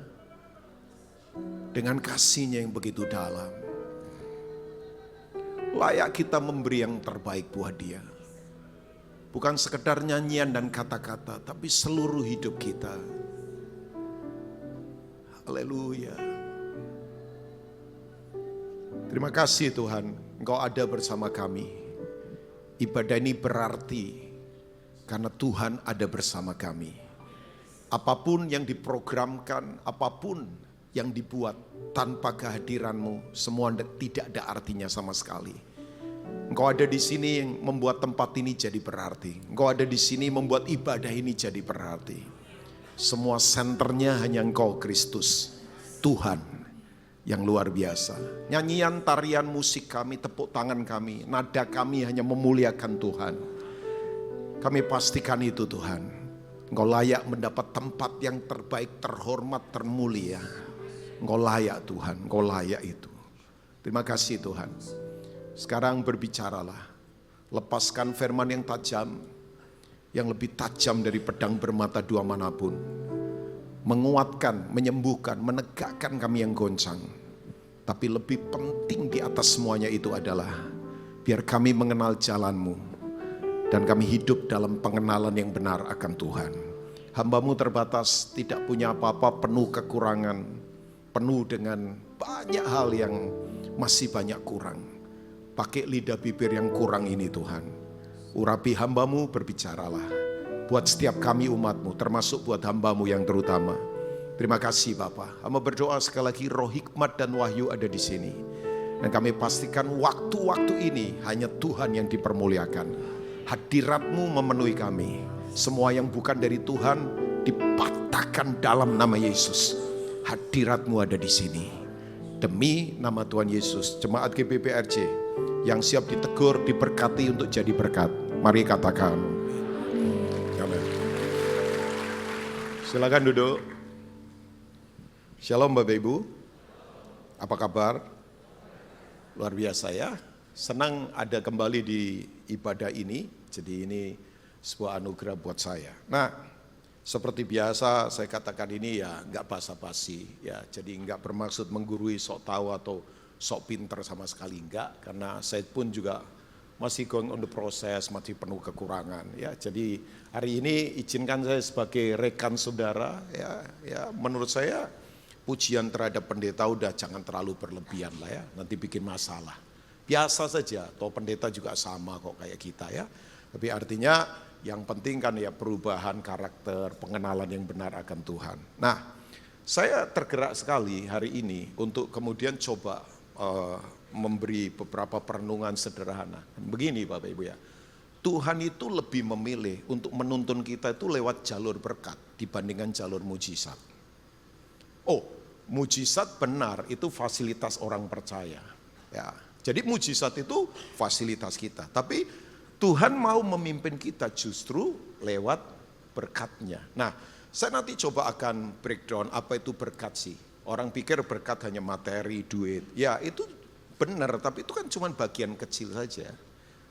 dengan kasih-Nya yang begitu dalam. Layak kita memberi yang terbaik buat Dia. Bukan sekedar nyanyian dan kata-kata, tapi seluruh hidup kita. Haleluya. Terima kasih Tuhan, Engkau ada bersama kami. Ibadah ini berarti karena Tuhan ada bersama kami. Apapun yang diprogramkan, apapun yang dibuat tanpa kehadiran-Mu, semua tidak ada artinya sama sekali. Engkau ada di sini yang membuat tempat ini jadi berarti. Engkau ada di sini membuat ibadah ini jadi berarti. Semua senternya hanya Engkau Kristus, Tuhan yang luar biasa. Nyanyian, tarian, musik kami, tepuk tangan kami, nada kami hanya memuliakan Tuhan. Kami pastikan itu Tuhan. Engkau layak mendapat tempat yang terbaik, terhormat, termulia. Engkau layak Tuhan, Engkau layak itu. Terima kasih Tuhan. Sekarang berbicaralah. Lepaskan firman yang tajam, yang lebih tajam dari pedang bermata dua manapun. Menguatkan, menyembuhkan, menegakkan kami yang goncang. Tapi lebih penting di atas semuanya itu adalah biar kami mengenal jalan-Mu dan kami hidup dalam pengenalan yang benar akan Tuhan. Hamba-Mu terbatas, tidak punya apa-apa, penuh kekurangan, penuh dengan banyak hal yang masih banyak kurang. Pakai lidah bibir yang kurang ini Tuhan. Urapi hamba-Mu, berbicaralah. Buat setiap kami umat-Mu, termasuk buat hamba-Mu yang terutama. Terima kasih Bapa. Hamba berdoa sekali lagi roh hikmat dan wahyu ada di sini. Dan kami pastikan waktu-waktu ini hanya Tuhan yang dipermuliakan. Hadirat-Mu memenuhi kami. Semua yang bukan dari Tuhan dipatahkan dalam nama Yesus. Hadirat-Mu ada di sini. Demi nama Tuhan Yesus, jemaat GBPRJ yang siap ditegur, diberkati untuk jadi berkat. Mari katakan. Amin. Silakan duduk. Shalom Bapak Ibu. Apa kabar? Luar biasa ya. Senang ada kembali di ibadah ini. Jadi ini sebuah anugerah buat saya. Nah, seperti biasa saya katakan ini ya enggak basa-basi ya. Jadi enggak bermaksud menggurui sok tahu atau sok pinter sama sekali enggak. Karena saya pun juga masih going on the process, masih penuh kekurangan ya. Jadi hari ini izinkan saya sebagai rekan saudara ya menurut saya pujian terhadap pendeta udah jangan terlalu berlebihan lah ya, nanti bikin masalah. Biasa saja, toh pendeta juga sama kok kayak kita ya. Tapi artinya yang penting kan ya perubahan karakter, pengenalan yang benar akan Tuhan. Nah, saya tergerak sekali hari ini untuk kemudian coba memberi beberapa perenungan sederhana. Begini Bapak Ibu ya, Tuhan itu lebih memilih untuk menuntun kita itu lewat jalur berkat dibandingkan jalur mujizat. Oh, mujizat benar itu fasilitas orang percaya. Ya, jadi mujizat itu fasilitas kita. Tapi Tuhan mau memimpin kita justru lewat berkatnya. Nah, saya nanti coba akan breakdown apa itu berkat sih. Orang pikir berkat hanya materi, duit. Ya itu benar, tapi itu kan cuma bagian kecil saja.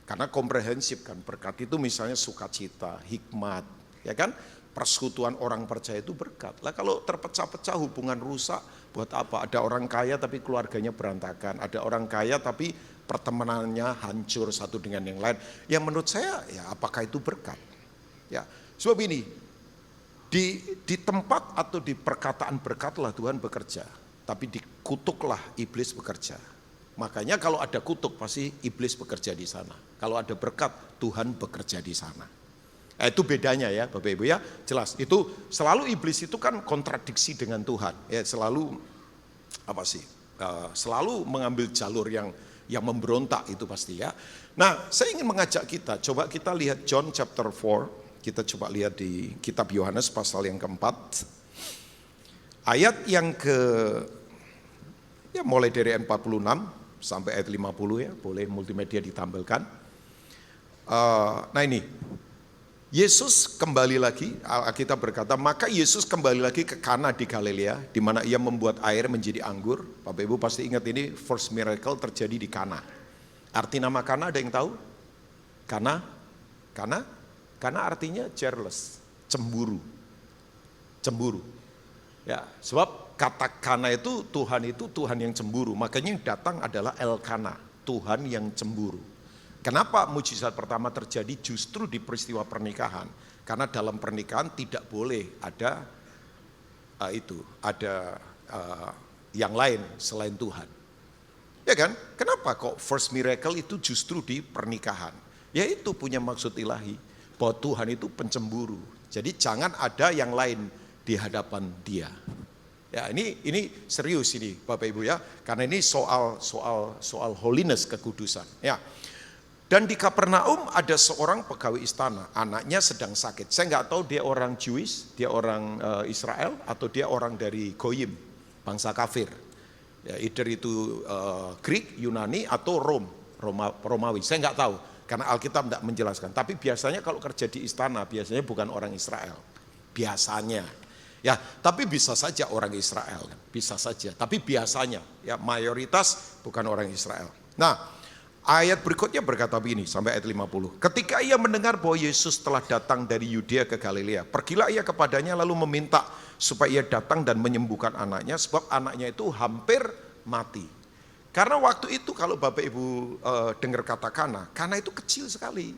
Karena komprehensif kan, berkat itu misalnya sukacita, hikmat, ya kan? Persekutuan orang percaya itu berkat. Lah kalau terpecah-pecah hubungan rusak, buat apa? Ada orang kaya tapi keluarganya berantakan. Ada orang kaya tapi pertemanannya hancur satu dengan yang lain. Yang menurut saya, ya apakah itu berkat? Ya, sebab ini, di tempat atau di perkataan berkatlah Tuhan bekerja. Tapi dikutuklah iblis bekerja. Makanya kalau ada kutuk pasti iblis bekerja di sana. Kalau ada berkat Tuhan bekerja di sana. Itu bedanya ya Bapak Ibu ya, jelas. Itu selalu iblis itu kan kontradiksi dengan Tuhan. Ya selalu selalu mengambil jalur yang memberontak itu pasti ya. Nah, saya ingin mengajak kita, coba kita lihat John chapter 4. Kita coba lihat di kitab Yohanes pasal yang keempat. Ayat yang mulai dari 46 sampai ayat 50 ya, boleh multimedia ditampilkan. Nah ini, Yesus kembali lagi, Alkitab berkata, maka Yesus kembali lagi ke Kana di Galilea, di mana ia membuat air menjadi anggur. Bapak Ibu pasti ingat ini first miracle terjadi di Kana. Arti nama Kana ada yang tahu? Kana artinya jealous, cemburu. Ya, sebab kata Kana itu Tuhan yang cemburu. Makanya yang datang adalah Elkana, Tuhan yang cemburu. Kenapa mujizat pertama terjadi justru di peristiwa pernikahan? Karena dalam pernikahan tidak boleh ada yang lain selain Tuhan. Ya kan? Kenapa kok first miracle itu justru di pernikahan? Ya itu punya maksud ilahi, bahwa Tuhan itu pencemburu. Jadi jangan ada yang lain di hadapan Dia. Ya ini serius ini Bapak Ibu ya, karena ini soal holiness, kekudusan. Ya. Dan di Kapernaum ada seorang pegawai istana, anaknya sedang sakit. Saya nggak tahu dia orang Jewish, dia orang Israel, atau dia orang dari Goyim, bangsa kafir. Ya, either itu Greek, Yunani, atau Romawi. Saya nggak tahu, karena Alkitab tidak menjelaskan. Tapi biasanya kalau kerja di istana, biasanya bukan orang Israel. Biasanya. Ya, tapi bisa saja orang Israel, bisa saja. Tapi biasanya, ya mayoritas bukan orang Israel. Nah, ayat berikutnya berkata begini, sampai ayat 50. Ketika ia mendengar bahwa Yesus telah datang dari Yudea ke Galilea, pergilah ia kepadanya lalu meminta supaya ia datang dan menyembuhkan anaknya, sebab anaknya itu hampir mati. Karena waktu itu kalau Bapak Ibu dengar kata Kana itu kecil sekali.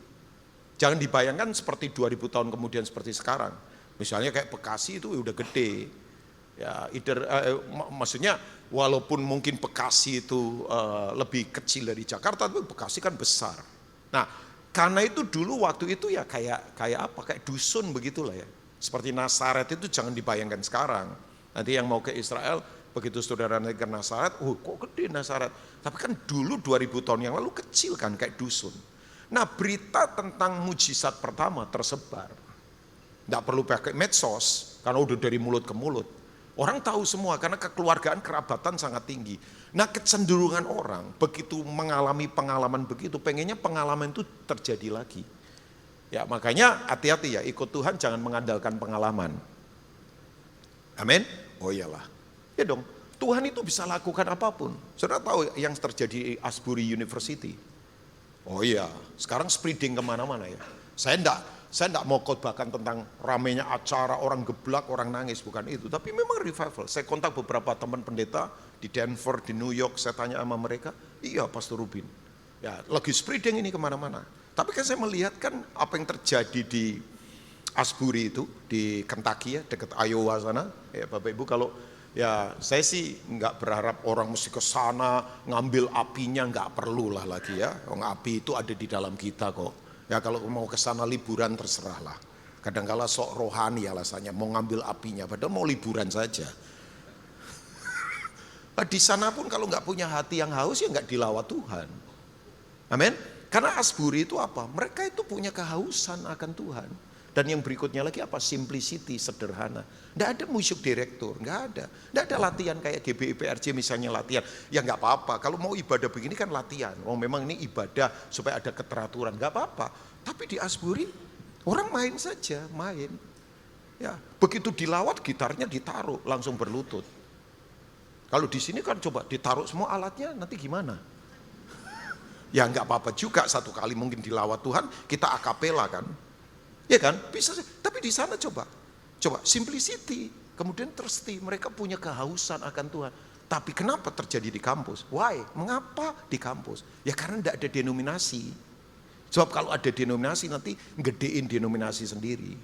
Jangan dibayangkan seperti 2000 tahun kemudian seperti sekarang. Misalnya kayak Bekasi itu udah gede. Ya, maksudnya walaupun mungkin Bekasi itu lebih kecil dari Jakarta, tapi Bekasi kan besar. Nah, karena itu dulu waktu itu ya kayak apa? Kayak dusun begitulah ya. Seperti Nazaret itu jangan dibayangkan sekarang. Nanti yang mau ke Israel, begitu saudara naik ke Nazaret, kok gede Nazaret. Tapi kan dulu 2000 tahun yang lalu kecil kan, kayak dusun. Nah, berita tentang mujizat pertama tersebar. Tidak perlu pakai medsos, karena udah dari mulut ke mulut. Orang tahu semua karena kekeluargaan, kerabatan sangat tinggi. Nah, kecenderungan orang begitu mengalami pengalaman begitu, pengennya pengalaman itu terjadi lagi. Ya, makanya hati-hati ya, ikut Tuhan jangan mengandalkan pengalaman. Amin? Oh iyalah. Ya dong, Tuhan itu bisa lakukan apapun. Saudara tahu yang terjadi di Asbury University? Oh iya, sekarang spreading kemana-mana ya. Saya enggak mau khotbahkan tentang ramainya acara, orang geblak, orang nangis, bukan itu. Tapi memang revival. Saya kontak beberapa teman pendeta di Denver, di New York, saya tanya sama mereka, iya Pastor Rubin. Ya, lagi spreading ini kemana-mana. Tapi kan saya melihat kan apa yang terjadi di Asbury itu, di Kentucky ya, dekat Iowa sana. Ya Bapak Ibu kalau Ya, saya sih nggak berharap orang mesti ke sana ngambil apinya, nggak perlu lah lagi ya. Api itu ada di dalam kita kok. Ya kalau mau ke sana liburan terserah lah. Kadang-kala sok rohani alasannya mau ngambil apinya, padahal mau liburan saja. Di sana pun kalau nggak punya hati yang haus ya nggak dilawat Tuhan. Amin. Karena Asbury itu apa? Mereka itu punya kehausan akan Tuhan. Dan yang berikutnya lagi apa? Simplicity, sederhana. Nggak ada musik direktur, nggak ada. Nggak ada latihan kayak GBI PRJ misalnya latihan. Ya nggak apa-apa. Kalau mau ibadah begini kan latihan. Oh memang ini ibadah supaya ada keteraturan, nggak apa-apa. Tapi di Asbury orang main saja, main. Ya begitu dilawat gitarnya ditaruh langsung berlutut. Kalau di sini kan coba ditaruh semua alatnya, nanti gimana? Ya nggak apa-apa juga, satu kali mungkin dilawat Tuhan, kita akapela kan, ya kan? Bisa. Tapi di sana coba simplicity, kemudian thirsty, mereka punya kehausan akan Tuhan. Tapi kenapa terjadi di kampus? Why? Mengapa di kampus? Ya karena tidak ada denominasi. Sebab kalau ada denominasi nanti gedein denominasi sendiri.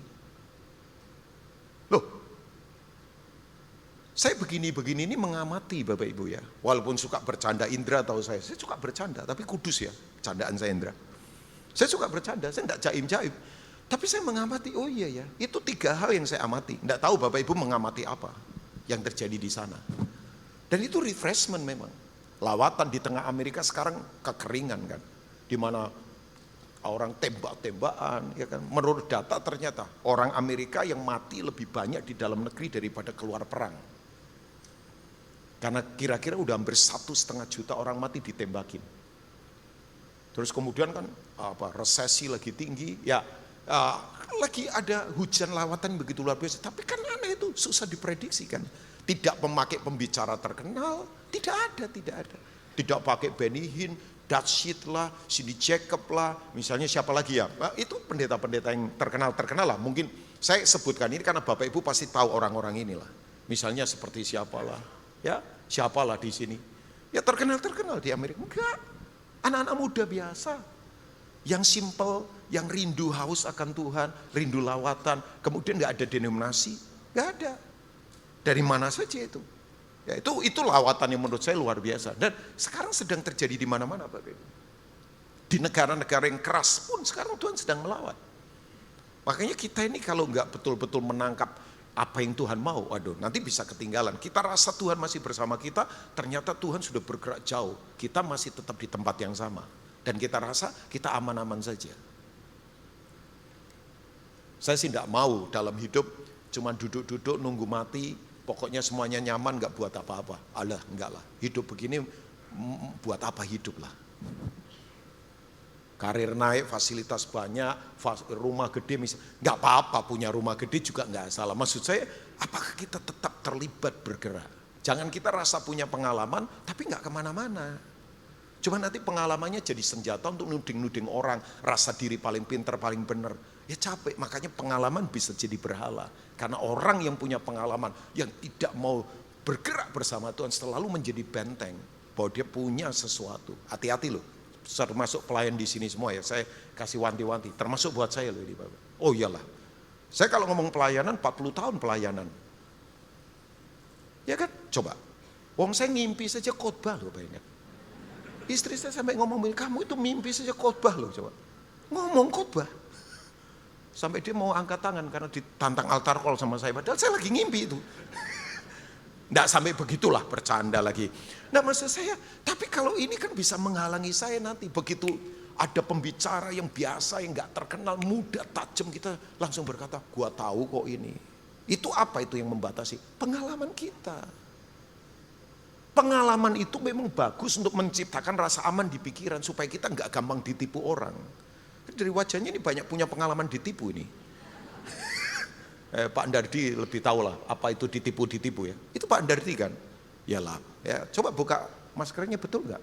Loh, saya begini-begini ini mengamati Bapak Ibu ya. Walaupun suka bercanda, Indra tahu saya suka bercanda, tapi kudus ya candaan saya Indra. Saya suka bercanda, saya tidak jaim-jaim. Tapi saya mengamati, oh iya ya, itu 3 hal yang saya amati. Tidak tahu Bapak Ibu mengamati apa yang terjadi di sana. Dan itu refreshment memang. Lawatan di tengah Amerika sekarang kekeringan kan. Di mana orang tembak-tembakan, ya kan. Menurut data ternyata orang Amerika yang mati lebih banyak di dalam negeri daripada keluar perang. Karena kira-kira udah hampir 1,5 juta orang mati ditembakin. Terus kemudian kan resesi lagi tinggi, ya lagi ada hujan lawatan begitu luar biasa. Tapi kan aneh itu, susah diprediksi kan. Tidak memakai pembicara terkenal, tidak ada. Tidak pakai Benny Hinn, Dutch Sheet lah, Cindy Jacob lah, misalnya siapa lagi ya. Itu pendeta-pendeta yang terkenal lah. Mungkin saya sebutkan ini karena Bapak Ibu pasti tahu orang-orang inilah. Misalnya seperti siapalah, ya siapalah di sini. Ya terkenal di Amerika. Enggak, anak-anak muda biasa. Yang simple, yang rindu haus akan Tuhan, rindu lawatan, kemudian nggak ada denominasi, nggak ada. Dari mana saja itu? Ya itu lawatan yang menurut saya luar biasa. Dan sekarang sedang terjadi di mana-mana Bapak Ibu. Di negara-negara yang keras pun sekarang Tuhan sedang melawat. Makanya kita ini kalau nggak betul-betul menangkap apa yang Tuhan mau, waduh nanti bisa ketinggalan. Kita rasa Tuhan masih bersama kita, ternyata Tuhan sudah bergerak jauh. Kita masih tetap di tempat yang sama. Dan kita rasa kita aman-aman saja. Saya sih tidak mau dalam hidup cuma duduk-duduk nunggu mati, pokoknya semuanya nyaman, gak buat apa-apa. Alah, enggak lah. Hidup begini buat apa hidup lah. Karir naik, fasilitas banyak, rumah gede misalnya. Gak apa-apa punya rumah gede juga gak salah. Maksud saya, apakah kita tetap terlibat bergerak? Jangan kita rasa punya pengalaman, tapi gak kemana-mana. Cuma nanti pengalamannya jadi senjata untuk nuding-nuding orang, rasa diri paling pintar, paling benar. Ya capek, makanya pengalaman bisa jadi berhala. Karena orang yang punya pengalaman, yang tidak mau bergerak bersama Tuhan selalu menjadi benteng. Bahwa dia punya sesuatu. Hati-hati loh, termasuk pelayan di sini semua ya, saya kasih wanti-wanti. Termasuk buat saya loh ini Bapak. Oh iyalah, saya kalau ngomong pelayanan, 40 tahun pelayanan. Ya kan, coba. Wong saya ngimpi saja khotbah loh Pak ingat. Istri saya sampai ngomong, kamu itu mimpi saja khotbah loh coba. Ngomong khotbah. Sampai dia mau angkat tangan karena ditantang altar call sama saya. Padahal saya lagi ngimpi itu. Nggak sampai begitulah, bercanda lagi. Nah maksud saya, tapi kalau ini kan bisa menghalangi saya nanti. Begitu ada pembicara yang biasa, yang nggak terkenal, muda, tajam, kita langsung berkata, gua tahu kok ini. Itu apa itu yang membatasi? Pengalaman kita. Pengalaman itu memang bagus untuk menciptakan rasa aman di pikiran supaya kita nggak gampang ditipu orang. Dari wajahnya ini banyak punya pengalaman ditipu ini. Pak Andardi lebih tahu lah apa itu ditipu ya. Itu Pak Andardi kan. Yalah, ya coba buka maskernya betul nggak?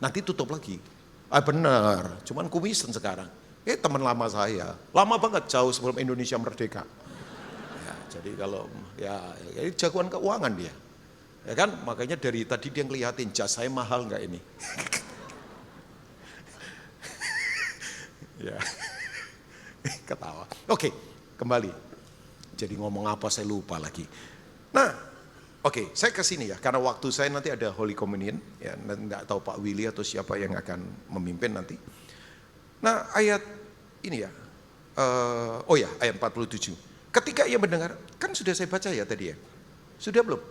Nanti tutup lagi. Benar, cuman kumisan sekarang. Teman lama saya, lama banget jauh sebelum Indonesia merdeka. Ya, jadi kalau ya jagoan keuangan dia. Ya kan, makanya dari tadi dia ngeliatin jas saya mahal nggak ini. Ya, ketawa. Oke, kembali. Jadi ngomong apa saya lupa lagi. Nah, Oke, saya ke sini ya, karena waktu saya nanti ada Holy Communion, ya, nggak tahu Pak Willy atau siapa yang akan memimpin nanti. Nah, ayat ini ya, ayat 47. Ketika ia mendengar, kan sudah saya baca ya tadi ya, sudah belum?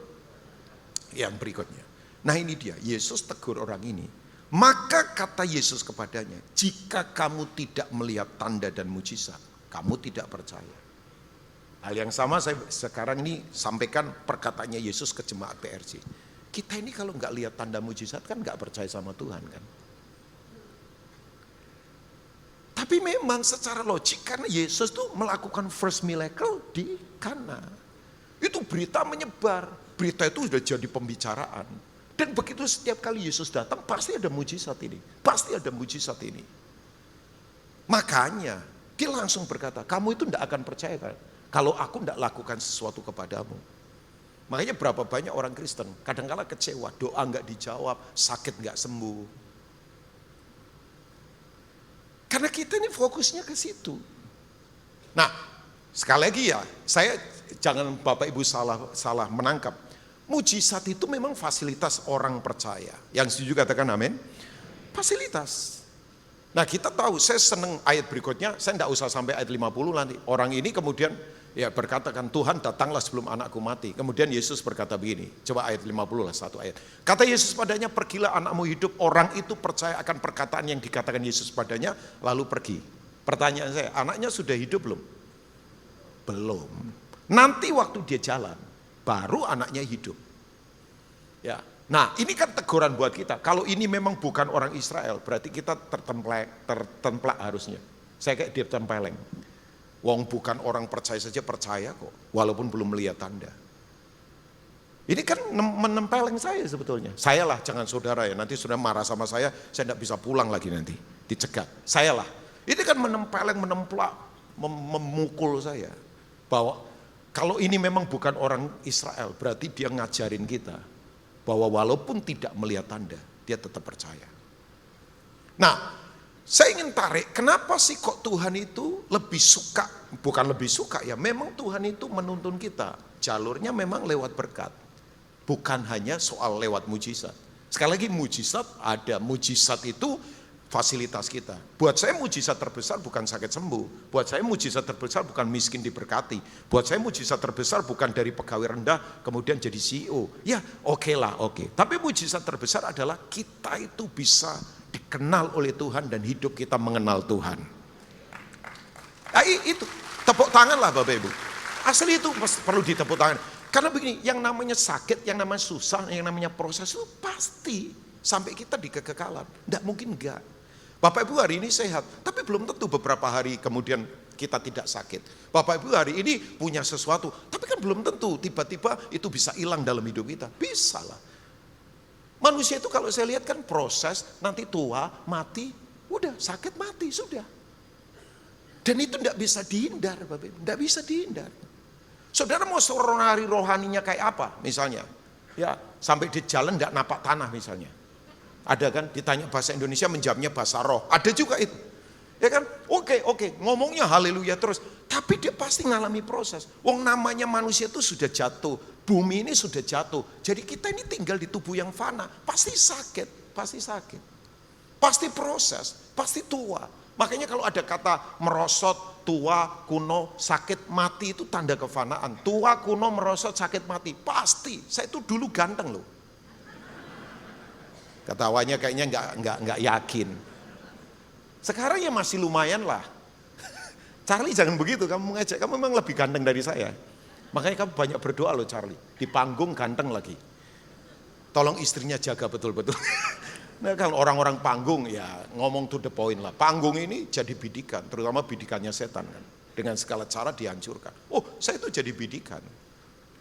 Yang berikutnya. Nah ini dia, Yesus tegur orang ini. Maka kata Yesus kepadanya, jika kamu tidak melihat tanda dan mujizat, kamu tidak percaya. Hal yang sama saya sekarang ini sampaikan perkataannya Yesus ke jemaat PRJ. Kita ini kalau nggak lihat tanda mujizat kan nggak percaya sama Tuhan kan. Tapi memang secara logik karena Yesus tuh melakukan first miracle di Kana. Itu berita menyebar, berita itu sudah jadi pembicaraan. Dan begitu setiap kali Yesus datang pasti ada mujizat ini, pasti ada mujizat ini. Makanya dia langsung berkata, kamu itu tidak akan percaya kan? Kalau aku tidak lakukan sesuatu kepadamu. Makanya berapa banyak orang Kristen kadang-kala kecewa, doa nggak dijawab, sakit nggak sembuh. Karena kita ini fokusnya ke situ. Nah, sekali lagi ya, saya jangan Bapak Ibu salah menangkap. Mujizat itu memang fasilitas orang percaya. Yang setuju katakan amin. Fasilitas. Nah kita tahu, saya senang ayat berikutnya, saya tidak usah sampai ayat 50 nanti. Orang ini kemudian ya berkatakan, Tuhan datanglah sebelum anakku mati. Kemudian Yesus berkata begini, coba ayat 50 lah satu ayat. Kata Yesus padanya, pergilah anakmu hidup. Orang itu percaya akan perkataan yang dikatakan Yesus padanya, lalu pergi. Pertanyaan saya, anaknya sudah hidup belum? Belum. Nanti waktu dia jalan, baru anaknya hidup. Ya. Nah ini kan teguran buat kita. Kalau ini memang bukan orang Israel, berarti kita tertemplak harusnya. Saya kayak ditempeleng. Wong bukan orang percaya saja percaya kok, walaupun belum melihat tanda. Ini kan menempeleng saya sebetulnya. Saya lah, jangan saudara ya, nanti sudah marah sama saya tidak bisa pulang lagi nanti, dicegat. Saya lah. Ini kan menempeleng, menemplak, memukul saya. Bahwa kalau ini memang bukan orang Israel, berarti dia ngajarin kita bahwa walaupun tidak melihat tanda, dia tetap percaya. Nah, saya ingin tarik, kenapa sih kok Tuhan itu lebih suka, bukan lebih suka ya, memang Tuhan itu menuntun kita, jalurnya memang lewat berkat, bukan hanya soal lewat mujizat. Sekali lagi mujizat ada, mujizat itu fasilitas kita. Buat saya mujizat terbesar bukan sakit sembuh, buat saya mujizat terbesar bukan miskin diberkati, buat saya mujizat terbesar bukan dari pegawai rendah kemudian jadi CEO. Ya oke lah, oke. Tapi mujizat terbesar adalah kita itu bisa dikenal oleh Tuhan dan hidup kita mengenal Tuhan. Nah, itu tepuk tangan lah Bapak Ibu. Asli itu perlu ditepuk tangan. Karena begini, yang namanya sakit, yang namanya susah, yang namanya proses itu pasti sampai kita di kekekalan. Tidak mungkin enggak. Bapak Ibu hari ini sehat, tapi belum tentu beberapa hari kemudian kita tidak sakit. Bapak Ibu hari ini punya sesuatu, tapi kan belum tentu tiba-tiba itu bisa hilang dalam hidup kita. Bisa lah. Manusia itu kalau saya lihat kan proses, nanti tua, mati, udah sakit mati, sudah. Dan itu tidak bisa dihindar Bapak Ibu, tidak bisa dihindar. Saudara mau seorang hari rohaninya kayak apa misalnya? Ya sampai di jalan tidak napak tanah misalnya. Ada kan ditanya bahasa Indonesia menjawabnya bahasa roh. Ada juga itu. Ya kan? Oke, ngomongnya haleluya terus. Tapi dia pasti ngalami proses. Wong namanya manusia itu sudah jatuh. Bumi ini sudah jatuh. Jadi kita ini tinggal di tubuh yang fana. Pasti sakit, pasti sakit. Pasti proses, pasti tua. Makanya kalau ada kata merosot, tua, kuno, sakit, mati itu tanda kefanaan. Tua, kuno, merosot, sakit, mati. Pasti. Saya itu dulu ganteng loh. Ketawanya kayaknya nggak yakin. Sekarang ya masih lumayan lah. Charlie jangan begitu, kamu mengajak, kamu memang lebih ganteng dari saya. Makanya kamu banyak berdoa loh Charlie. Di panggung ganteng lagi. Tolong istrinya jaga betul-betul. Nah kalau orang-orang panggung ya ngomong to the point lah. Panggung ini jadi bidikan, terutama bidikannya setan kan. Dengan segala cara dihancurkan. Oh saya itu jadi bidikan.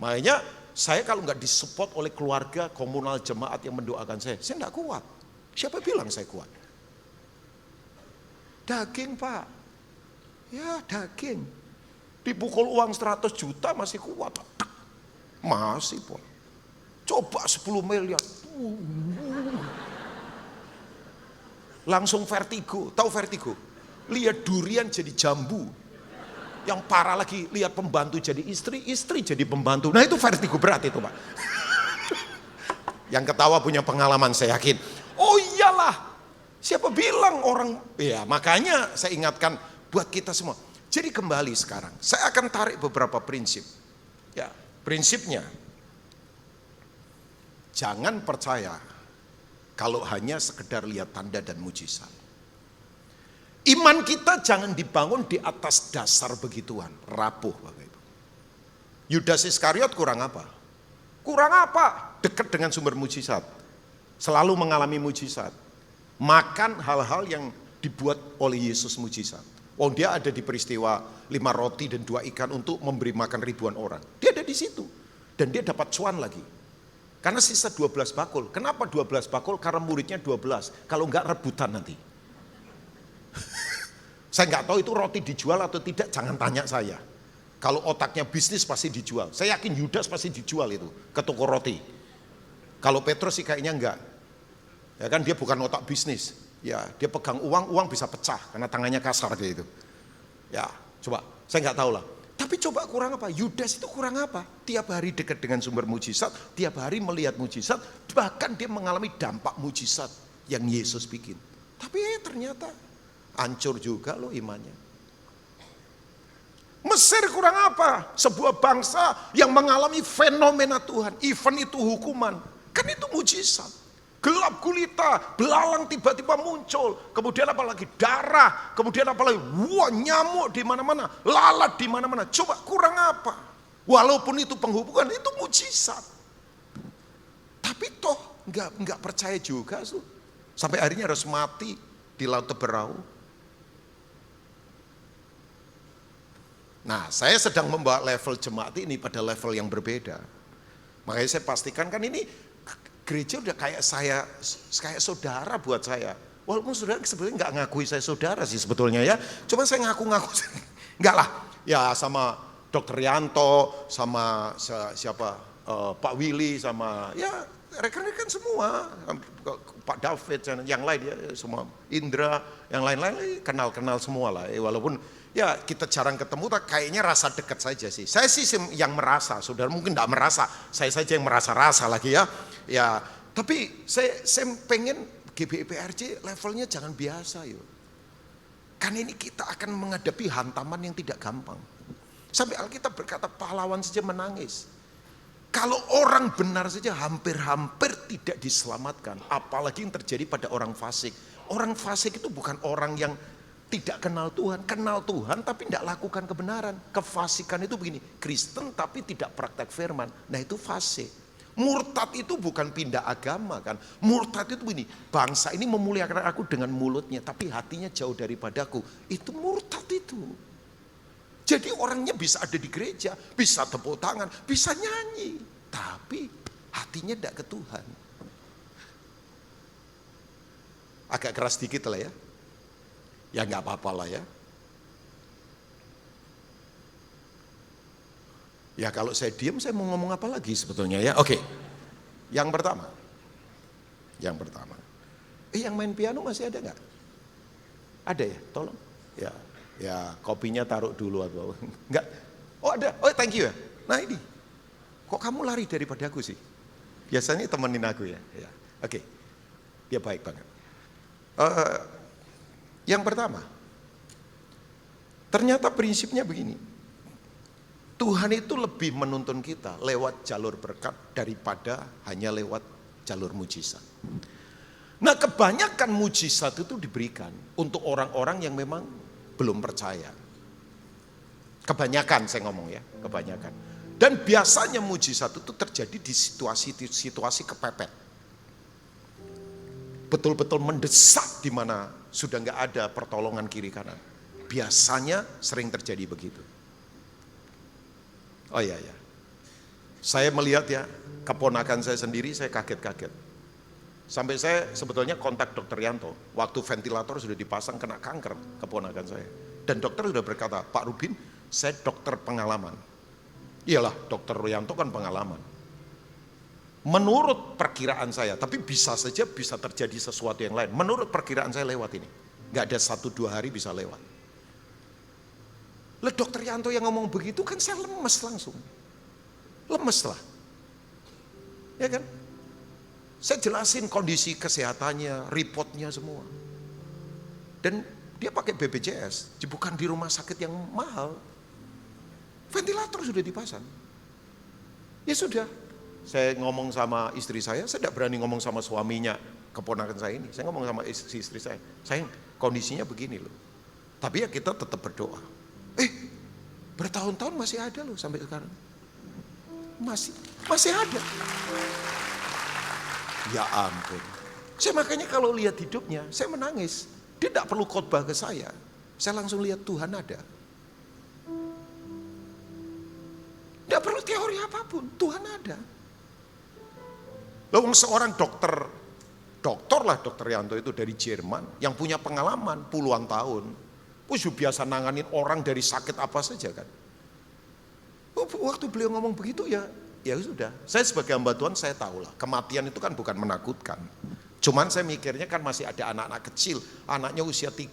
Makanya saya kalau nggak disupport oleh keluarga komunal jemaat yang mendoakan saya nggak kuat. Siapa bilang saya kuat? Daging Pak. Ya daging. Dipukul uang 100 juta masih kuat. Masih Pak. Coba 10 miliar. Langsung vertigo. Tahu vertigo? Lihat durian jadi jambu. Yang parah lagi, lihat pembantu jadi istri, istri jadi pembantu. Nah itu vertigo berat itu Pak. Yang ketawa punya pengalaman saya yakin. Oh iyalah, siapa bilang orang, ya makanya saya ingatkan buat kita semua. Jadi kembali sekarang, saya akan tarik beberapa prinsip. Ya, prinsipnya, jangan percaya kalau hanya sekedar lihat tanda dan mujizat. Iman kita jangan dibangun di atas dasar begituan, rapuh Bapak Ibu. Yudas Iskariot kurang apa? Kurang apa? Dekat dengan sumber mujizat. Selalu mengalami mujizat. Makan hal-hal yang dibuat oleh Yesus mujizat. Dia ada di peristiwa 5 roti dan 2 ikan untuk memberi makan ribuan orang. Dia ada di situ. Dan dia dapat cuan lagi. Karena sisa 12 bakul. Kenapa 12 bakul? Karena muridnya 12. Kalau enggak rebutan nanti. Saya nggak tahu itu roti dijual atau tidak, jangan tanya saya. Kalau otaknya bisnis pasti dijual. Saya yakin Yudas pasti dijual itu ke toko roti. Kalau Petrus sih kayaknya enggak. Ya kan dia bukan otak bisnis. Ya dia pegang uang, uang bisa pecah karena tangannya kasar dia itu. Ya coba, saya nggak tahu lah. Tapi coba kurang apa? Yudas itu kurang apa? Tiap hari dekat dengan sumber mujizat, tiap hari melihat mujizat, bahkan dia mengalami dampak mujizat yang Yesus bikin. Tapi ternyata hancur juga loh imannya. Mesir kurang apa? Sebuah bangsa yang mengalami fenomena Tuhan. Even itu hukuman. Kan itu mujizat. Gelap gulita, belalang tiba-tiba muncul. Kemudian apalagi darah. Kemudian apalagi nyamuk di mana-mana. Lalat di mana-mana. Coba kurang apa? Walaupun itu penghubungan, itu mujizat. Tapi toh nggak percaya juga. Sampai akhirnya harus mati di Laut Teberau. Nah, saya sedang membawa level jemaat ini pada level yang berbeda. Makanya saya pastikan kan ini gereja udah kayak kayak saudara buat saya. Walaupun saudara sebenarnya nggak ngakui saya saudara sih sebetulnya ya. Cuma saya ngaku-ngaku. Enggak lah. Ya sama Dr. Yanto, sama siapa Pak Willy, sama ya rekan-rekan semua. Pak David dan yang lain ya, semua Indra, yang lain-lain kenal-kenal semua lah. Walaupun ya kita jarang ketemu, tapi kayaknya rasa dekat saja sih. Saya sih yang merasa, saudara mungkin tidak merasa, saya saja yang merasa-rasa lagi ya. Ya, tapi saya pengen GBIPRJ levelnya jangan biasa yuk. Karena ini kita akan menghadapi hantaman yang tidak gampang. Sampai Alkitab berkata pahlawan saja menangis. Kalau orang benar saja hampir-hampir tidak diselamatkan. Apalagi yang terjadi pada orang fasik. Orang fasik itu bukan orang yang tidak kenal Tuhan tapi tidak lakukan kebenaran. Kefasikan itu begini, Kristen tapi tidak praktek firman. Nah itu fasik. Murtad itu bukan pindah agama kan. Murtad itu begini, bangsa ini memuliakan aku dengan mulutnya tapi hatinya jauh daripadaku. Itu murtad itu. Jadi orangnya bisa ada di gereja, bisa tepuk tangan, bisa nyanyi, tapi hatinya tidak ke Tuhan. Agak keras dikit lah ya. Ya nggak apa-apa lah ya. Ya kalau saya diam saya mau ngomong apa lagi sebetulnya ya. Oke. Yang pertama. Yang main piano masih ada nggak? Ada ya? Tolong. Ya kopinya taruh dulu atau enggak? Oh ada. Oh thank you ya. Nah ini. Kok kamu lari daripada aku sih? Biasanya temenin aku ya. Oke. Dia baik banget. Yang pertama, ternyata prinsipnya begini. Tuhan itu lebih menuntun kita lewat jalur berkat daripada hanya lewat jalur mujizat. Nah kebanyakan mujizat itu diberikan untuk orang-orang yang memang belum percaya. Kebanyakan saya ngomong ya, kebanyakan. Dan biasanya mujizat itu terjadi di situasi kepepet. Betul-betul mendesak di mana sudah nggak ada pertolongan kiri kanan. Biasanya sering terjadi begitu. Oh iya. Saya melihat ya, keponakan saya sendiri saya kaget-kaget. Sampai saya sebetulnya kontak Dr. Yanto. Waktu ventilator sudah dipasang kena kanker keponakan saya. Dan dokter sudah berkata, Pak Rubin, saya dokter pengalaman. Iyalah, Dr. Yanto kan pengalaman. Menurut perkiraan saya, tapi bisa saja bisa terjadi sesuatu yang lain. Menurut perkiraan saya lewat ini. Gak ada 1-2 hari bisa lewat. Lah dokter Yanto yang ngomong begitu kan saya lemes langsung. Lemes lah. Ya kan? Saya jelasin kondisi kesehatannya, reportnya semua. Dan dia pakai BPJS, bukan di rumah sakit yang mahal. Ventilator sudah dipasang. Ya sudah, saya ngomong sama istri saya tidak berani ngomong sama suaminya, keponakan saya ini. Saya ngomong sama istri saya, sayang kondisinya begini loh. Tapi ya kita tetap berdoa. Bertahun-tahun masih ada loh sampai sekarang. Masih ada. Ya ampun. Saya makanya kalau lihat hidupnya, saya menangis. Dia tidak perlu khotbah ke saya langsung lihat Tuhan ada. Tidak perlu teori apapun, Tuhan ada. Lalu seorang dokter Yanto itu dari Jerman, yang punya pengalaman puluhan tahun, sudah biasa nanganin orang dari sakit apa saja kan. Waktu beliau ngomong begitu ya sudah. Saya sebagai hamba Tuhan saya tahu lah, kematian itu kan bukan menakutkan. Cuman saya mikirnya kan masih ada anak-anak kecil, anaknya usia 4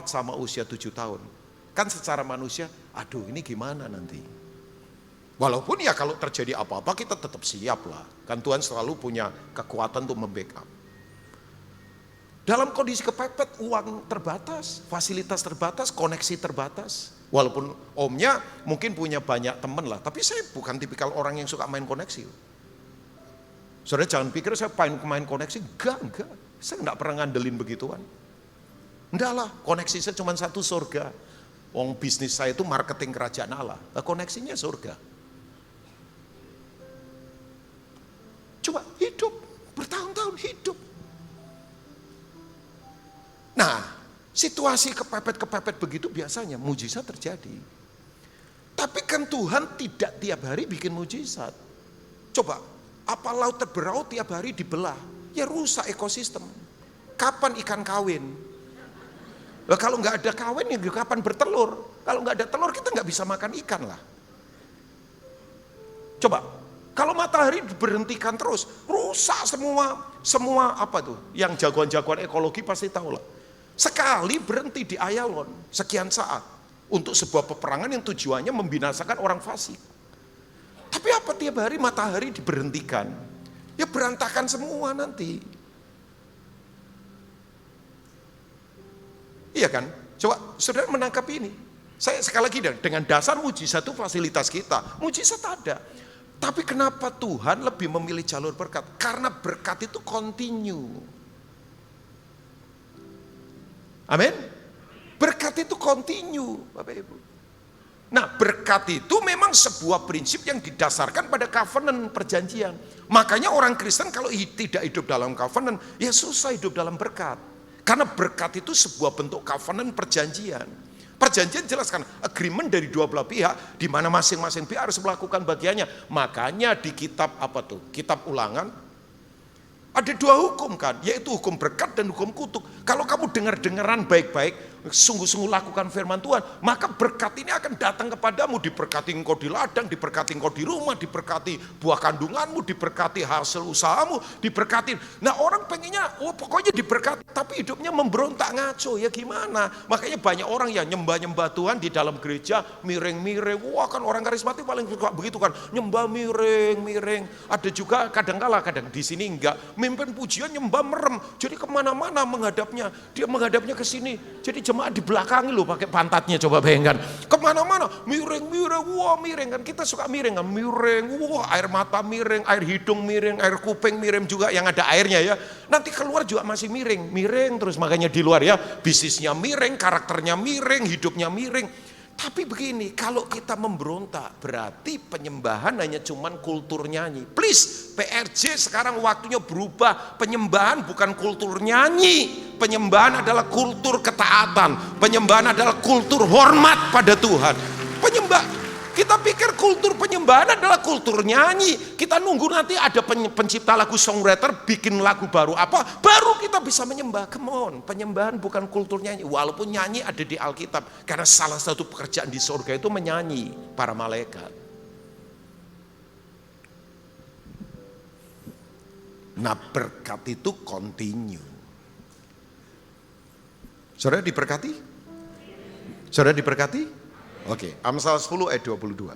sama usia 7 tahun. Kan secara manusia, aduh ini gimana nanti. Walaupun ya kalau terjadi apa-apa kita tetap siap lah. Kan Tuhan selalu punya kekuatan untuk membackup. Dalam kondisi kepepet, uang terbatas, fasilitas terbatas, koneksi terbatas. Walaupun omnya mungkin punya banyak teman lah, tapi saya bukan tipikal orang yang suka main koneksi. Saudara jangan pikir saya main koneksi, enggak. Saya enggak pernah ngandelin begituan. Enggak lah, koneksi saya cuma satu, surga. Wong bisnis saya itu marketing kerajaan Allah, koneksinya surga. Coba hidup, bertahun-tahun hidup. Nah, situasi kepepet begitu biasanya mujizat terjadi. Tapi kan Tuhan tidak tiap hari bikin mujizat. Coba, apa laut terberaut tiap hari dibelah? Ya rusak ekosistem. Kapan ikan kawin? Nah, kalau nggak ada kawin, ya kapan bertelur? Kalau nggak ada telur, kita nggak bisa makan ikan lah. Coba, kalau matahari diberhentikan terus, rusak semua apa tuh? Yang jagoan-jagoan ekologi pasti tahu lah. Sekali berhenti di Ayalon, sekian saat, untuk sebuah peperangan yang tujuannya membinasakan orang fasik. Tapi apa tiap hari matahari diberhentikan? Ya berantakan semua nanti. Iya kan? Coba saudara menangkap ini. Saya sekali lagi dengan dasar mujizat itu fasilitas kita. Mujizat ada. Tapi kenapa Tuhan lebih memilih jalur berkat? Karena berkat itu continue. Amin. Berkat itu continue, Bapak Ibu. Nah, berkat itu memang sebuah prinsip yang didasarkan pada covenant perjanjian. Makanya orang Kristen kalau tidak hidup dalam covenant, ya susah hidup dalam berkat. Karena berkat itu sebuah bentuk covenant perjanjian. Perjanjian jelaskan agreement dari dua belah pihak, di mana masing-masing pihak harus melakukan bagiannya. Makanya di kitab Kitab Ulangan, ada dua hukum kan, yaitu hukum berkat dan hukum kutuk. Kalau kamu dengar-dengaran baik-baik, sungguh-sungguh lakukan firman Tuhan, maka berkat ini akan datang kepadamu. Diberkati engkau di ladang, diberkati engkau di rumah, diberkati buah kandunganmu, diberkati hasil usahamu, diberkati. Nah orang pengennya, pokoknya diberkati, tapi hidupnya memberontak ngaco, ya gimana? Makanya banyak orang yang nyembah-nyembah Tuhan di dalam gereja, miring-miring. Wah kan orang karismatik paling suka begitu kan, nyembah miring-miring. Ada juga kadang di sini enggak, mimpin pujian nyembah merem, jadi kemana-mana menghadapnya, dia menghadapnya ke sini, jadi jemaat di belakang loh pakai pantatnya, coba bayangkan, kemana-mana miring, wah miring kan, kita suka miring kan, miring, wah air mata miring, air hidung miring, air kuping miring juga yang ada airnya ya, nanti keluar juga masih miring terus, makanya di luar ya bisnisnya miring, karakternya miring, hidupnya miring. Tapi begini, kalau kita memberontak berarti penyembahan hanya cuman kultur nyanyi. Please, PRJ sekarang waktunya berubah. Penyembahan bukan kultur nyanyi. Penyembahan adalah kultur ketaatan. Penyembahan adalah kultur hormat pada Tuhan. Kita pikir kultur penyembahan adalah kultur nyanyi. Kita nunggu nanti ada pencipta lagu songwriter bikin lagu baru apa, baru kita bisa menyembah. Come on, penyembahan bukan kultur nyanyi. Walaupun nyanyi ada di Alkitab, karena salah satu pekerjaan di surga itu menyanyi para malaikat. Nah berkat itu continue. Saudara diberkati? Saudara diberkati? Oke, Amsal 10 ayat 22.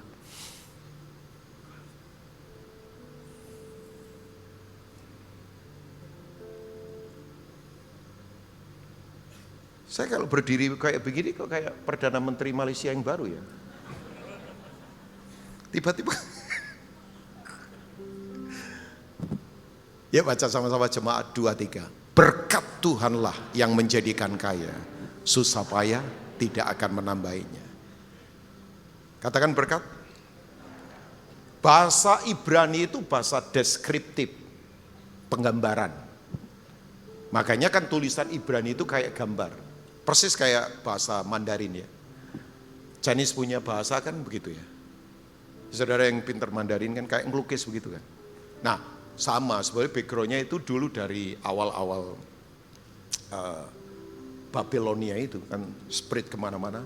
Saya kalau berdiri kayak begini kok kayak Perdana Menteri Malaysia yang baru ya. Tiba-tiba. Ya baca sama-sama jemaat 2-3. Berkat Tuhanlah yang menjadikan kaya, susah payah tidak akan menambahinya. Katakan berkat. Bahasa Ibrani itu bahasa deskriptif, penggambaran. Makanya kan tulisan Ibrani itu kayak gambar. Persis kayak bahasa Mandarin ya. Chinese punya bahasa kan begitu ya. Saudara yang pintar Mandarin kan kayak ngelukis begitu kan. Nah sama sebenarnya backgroundnya itu dulu dari awal-awal Babilonia itu kan spread kemana-mana.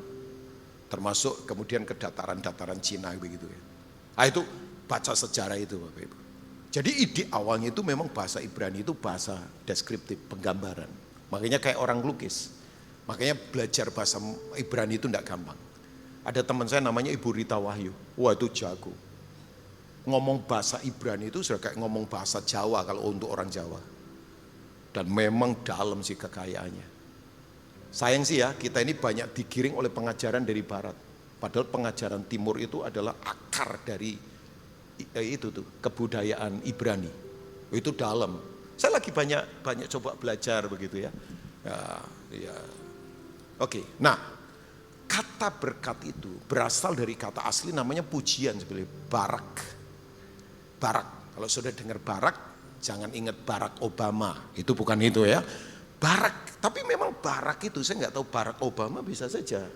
Termasuk kemudian ke dataran-dataran Cina begitu ya. Nah itu baca sejarah itu Bapak Ibu. Jadi ide awalnya itu memang bahasa Ibrani itu bahasa deskriptif, penggambaran. Makanya kayak orang lukis. Makanya belajar bahasa Ibrani itu enggak gampang. Ada teman saya namanya Ibu Rita Wahyu. Wah itu jago. Ngomong bahasa Ibrani itu sudah kayak ngomong bahasa Jawa kalau untuk orang Jawa. Dan memang dalam sih kekayaannya. Sayang sih ya, kita ini banyak digiring oleh pengajaran dari barat. Padahal pengajaran timur itu adalah akar dari itu tuh, kebudayaan Ibrani. Itu dalam. Saya lagi banyak coba belajar begitu ya. Ya. Oke, nah kata berkat itu berasal dari kata asli namanya pujian sebenarnya, barak. Barak, kalau sudah dengar barak, jangan ingat Barack Obama, itu bukan itu ya. Barak, tapi memang barak itu, saya nggak tahu Barack Obama bisa saja.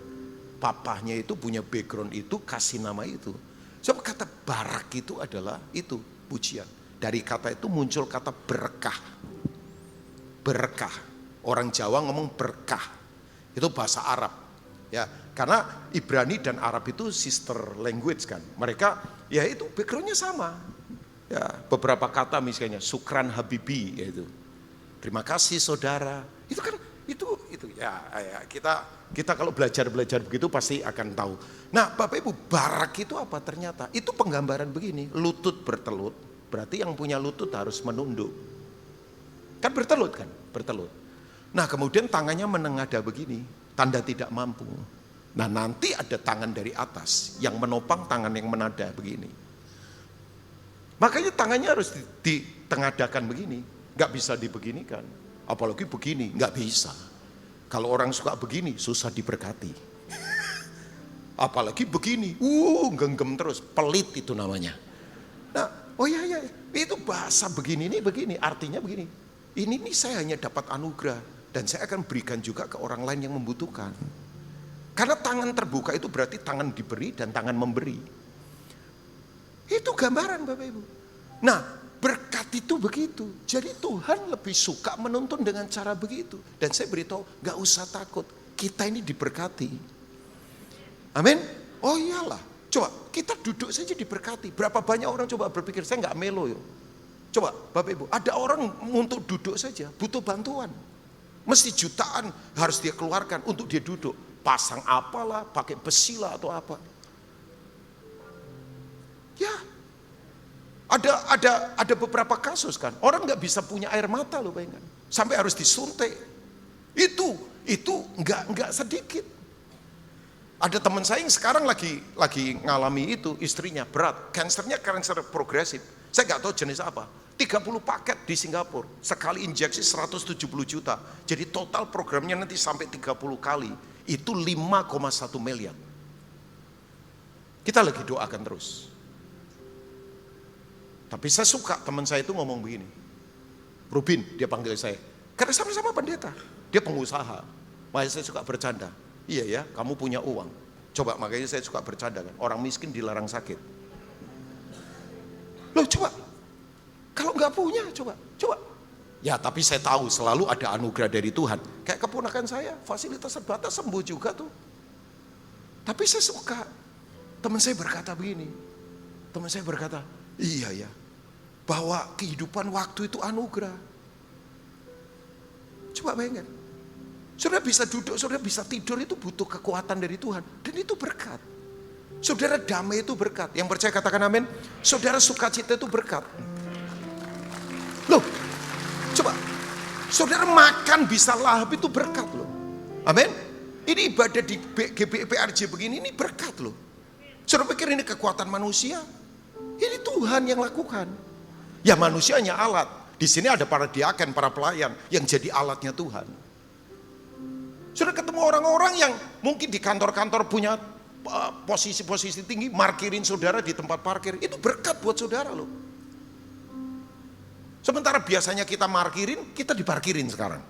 Papahnya itu punya background itu, kasih nama itu. Sebab kata barak itu adalah itu, pujian. Dari kata itu muncul kata berkah. Berkah, orang Jawa ngomong berkah. Itu bahasa Arab ya, karena Ibrani dan Arab itu sister language kan, mereka ya itu backgroundnya sama ya. Beberapa kata misalnya Sukran Habibi yaitu terima kasih saudara, itu kan itu ya kita kalau belajar begitu pasti akan tahu. Nah Bapak Ibu, barak itu apa? Ternyata itu penggambaran begini, lutut bertelut, berarti yang punya lutut harus menunduk kan, bertelut kan, bertelut. Nah kemudian tangannya menengadah begini, tanda tidak mampu. Nah nanti ada tangan dari atas yang menopang tangan yang menadah begini. Makanya tangannya harus ditengadahkan begini, nggak bisa dibeginikan. Apalagi begini, nggak bisa. Kalau orang suka begini, susah diberkati. Apalagi begini, genggam terus, pelit itu namanya. Nah, oh ya, itu bahasa begini, ini begini, artinya begini. Ini saya hanya dapat anugerah. Dan saya akan berikan juga ke orang lain yang membutuhkan. Karena tangan terbuka itu berarti tangan diberi dan tangan memberi. Itu gambaran Bapak Ibu. Nah berkat itu begitu. Jadi Tuhan lebih suka menuntun dengan cara begitu. Dan saya beritahu gak usah takut. Kita ini diberkati. Amin. Oh iyalah. Coba kita duduk saja diberkati. Berapa banyak orang coba berpikir saya gak melo yo. Coba Bapak Ibu, ada orang untuk duduk saja butuh bantuan. Mesti jutaan harus dia keluarkan untuk dia duduk. Pasang apalah, pakai besi lah atau apa. Ya, ada beberapa kasus kan. Orang nggak bisa punya air mata loh bayangkan. Sampai harus disuntik. Itu nggak sedikit. Ada teman saya yang sekarang lagi ngalami itu, istrinya berat. Kansernya kanser progresif. Saya nggak tahu jenis apa. 30 paket di Singapura, sekali injeksi 170 juta. Jadi total programnya nanti sampai 30 kali, itu 5,1 miliar. Kita lagi doakan terus. Tapi saya suka teman saya itu ngomong begini. Rubin, dia panggil saya. Karena sama-sama pendeta, dia pengusaha. Makanya saya suka bercanda. Iya ya, kamu punya uang. Coba, makanya saya suka bercanda kan. Orang miskin dilarang sakit. Loh coba. Kalau nggak punya, coba. Ya tapi saya tahu selalu ada anugerah dari Tuhan. Kayak keponakan saya, fasilitas terbatas sembuh juga tuh. Tapi saya suka. Teman saya berkata begini. Teman saya berkata, iya ya, bahwa kehidupan waktu itu anugerah. Coba bayangkan. Saudara bisa duduk, saudara bisa tidur, itu butuh kekuatan dari Tuhan. Dan itu berkat. Saudara damai itu berkat. Yang percaya katakan amin. Saudara sukacita itu berkat. Loh, coba. Saudara makan bisa lahap itu berkat loh. Amin. Ini ibadah di GBPRJ begini, ini berkat loh. Saudara pikir ini kekuatan manusia? Ini Tuhan yang lakukan. Ya manusia hanya alat. Di sini ada para diaken, para pelayan yang jadi alatnya Tuhan. Saudara ketemu orang-orang yang mungkin di kantor-kantor punya posisi-posisi tinggi, markirin saudara di tempat parkir. Itu berkat buat saudara loh. Sementara biasanya kita markirin, kita diparkirin sekarang.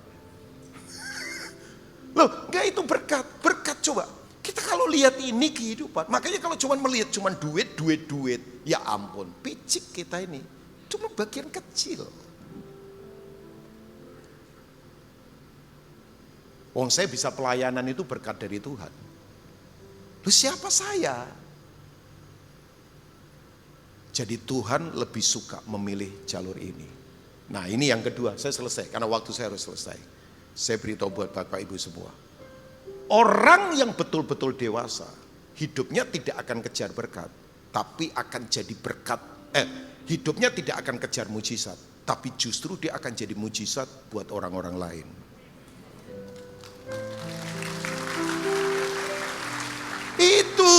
Loh, enggak, itu berkat. Berkat coba. Kita kalau lihat ini kehidupan, makanya kalau cuma melihat cuma duit, ya ampun, picik kita ini. Cuma bagian kecil. Wong saya bisa pelayanan itu berkat dari Tuhan. Loh, siapa saya? Jadi Tuhan lebih suka memilih jalur ini. Nah, ini yang kedua, saya selesai karena waktu saya harus selesai. Saya beritahu buat Bapak Ibu semua. Orang yang betul-betul dewasa, hidupnya tidak akan kejar berkat, tapi akan jadi berkat. Hidupnya tidak akan kejar mujizat, tapi justru dia akan jadi mujizat buat orang-orang lain. Itu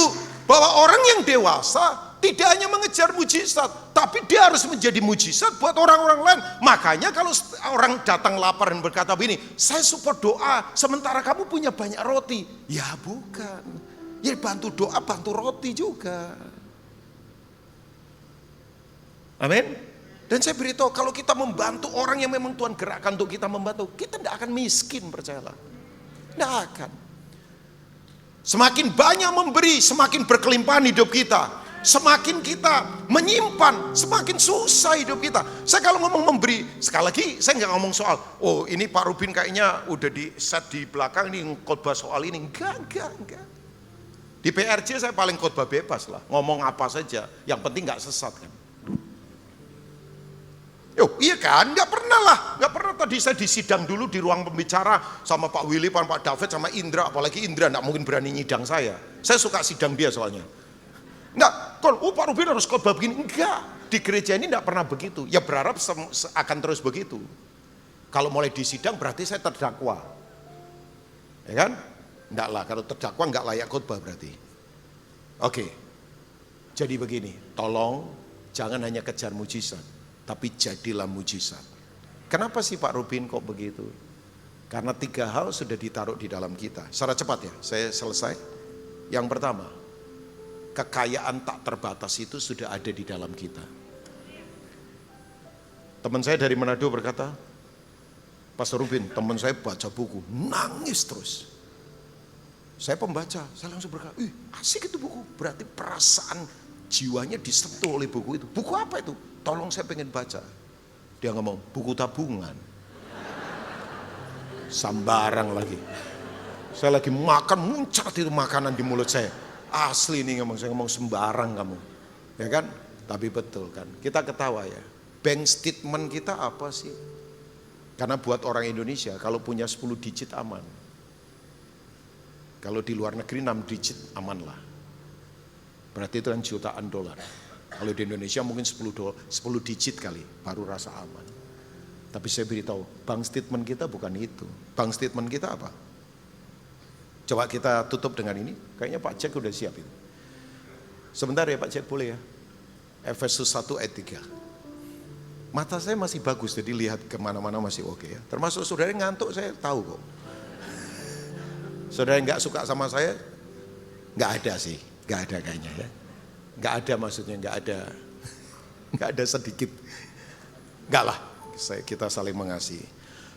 bahwa orang yang dewasa tidak hanya mengejar mujizat, tapi dia harus menjadi mujizat buat orang-orang lain. Makanya kalau orang datang lapar dan berkata begini, saya support doa sementara kamu punya banyak roti. Ya bukan, ya bantu doa, bantu roti juga. Amin. Dan saya beritahu, kalau kita membantu orang yang memang Tuhan gerakkan untuk kita membantu, kita tidak akan miskin, percayalah. Tidak akan. Semakin banyak memberi, semakin berkelimpahan hidup kita. Semakin kita menyimpan, semakin susah hidup kita. Saya kalau ngomong memberi, sekali lagi saya nggak ngomong soal, oh ini Pak Rubin kayaknya udah di set di belakang ini khotbah soal ini. Enggak. Di PRJ saya paling khotbah bebas lah, ngomong apa saja, yang penting nggak sesat kan. Iya kan, nggak pernah tadi saya di sidang dulu di ruang pembicara sama Pak Willy, Pak David, sama Indra, apalagi Indra nggak mungkin berani nyidang saya suka sidang dia soalnya. Enggak, Pak Rubin harus khotbah begini. Enggak, di gereja ini enggak pernah begitu. Ya berharap akan terus begitu. Kalau mulai di sidang berarti saya terdakwa. Ya kan? Enggak lah, kalau terdakwa enggak layak khotbah berarti. Oke, jadi begini, tolong jangan hanya kejar mujizat, tapi jadilah mujizat. Kenapa sih Pak Rubin kok begitu? Karena 3 hal sudah ditaruh di dalam kita. Secara cepat ya, saya selesai. Yang pertama, kekayaan tak terbatas itu sudah ada di dalam kita. Teman saya dari Manado berkata, Pastor Rubin, teman saya baca buku, nangis terus. Saya pembaca, saya langsung berkata, asik itu buku, berarti perasaan jiwanya disentuh oleh buku itu. Buku apa itu? Tolong saya pengen baca. Dia ngomong, buku tabungan. Sambarang lagi. Saya lagi makan, muncrat itu makanan di mulut saya. Asli nih ngomong, saya ngomong sembarang kamu. Ya kan? Tapi betul kan. Kita ketawa ya. Bank statement kita apa sih? Karena buat orang Indonesia kalau punya 10 digit aman. Kalau di luar negeri 6 digit aman lah. Berarti itu kan jutaan dolar. Kalau di Indonesia mungkin 10 digit kali baru rasa aman. Tapi saya beritahu, bank statement kita bukan itu. Bank statement kita apa? Coba kita tutup dengan ini. Kayaknya Pak Jack udah siap itu. Sebentar ya Pak Jack, boleh ya? Efesus 1 ayat 3. Mata saya masih bagus, jadi lihat kemana-mana masih oke ya. Termasuk saudara ngantuk saya tahu kok. Saudara nggak suka sama saya, nggak ada sih. Nggak ada kayaknya ya. Nggak ada maksudnya, nggak ada sedikit. Nggak lah, kita saling mengasihi.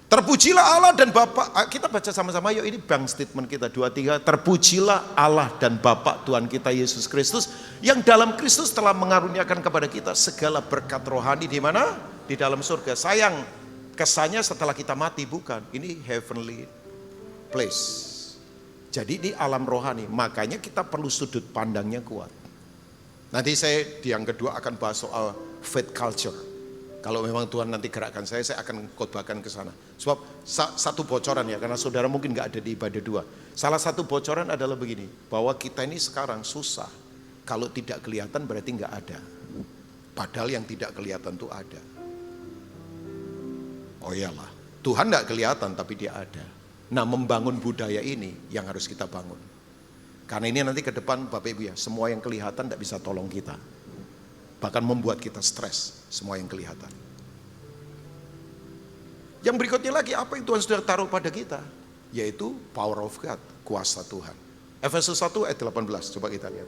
Terpujilah Allah dan Bapa, kita baca sama-sama yuk, ini bank statement kita 2-3. Terpujilah Allah dan Bapa Tuhan kita Yesus Kristus yang dalam Kristus telah mengaruniakan kepada kita segala berkat rohani di mana? Di dalam surga. Sayang, kesannya setelah kita mati, bukan. Ini heavenly place. Jadi ini alam rohani, makanya kita perlu sudut pandangnya kuat. Nanti saya di yang kedua akan bahas soal faith culture. Kalau memang Tuhan nanti gerakkan saya akan khotbahkan ke sana. Sebab satu bocoran ya, karena saudara mungkin nggak ada di ibadah 2. Salah satu bocoran adalah begini, bahwa kita ini sekarang susah. Kalau tidak kelihatan berarti nggak ada. Padahal yang tidak kelihatan itu ada. Oh iyalah, Tuhan nggak kelihatan tapi dia ada. Nah, membangun budaya ini yang harus kita bangun. Karena ini nanti ke depan Bapak Ibu ya, semua yang kelihatan tidak bisa tolong kita. Bahkan membuat kita stres, semua yang kelihatan. Yang berikutnya lagi, apa yang Tuhan sudah taruh pada kita? Yaitu power of God, kuasa Tuhan. Efesus 1 ayat 18, coba kita lihat.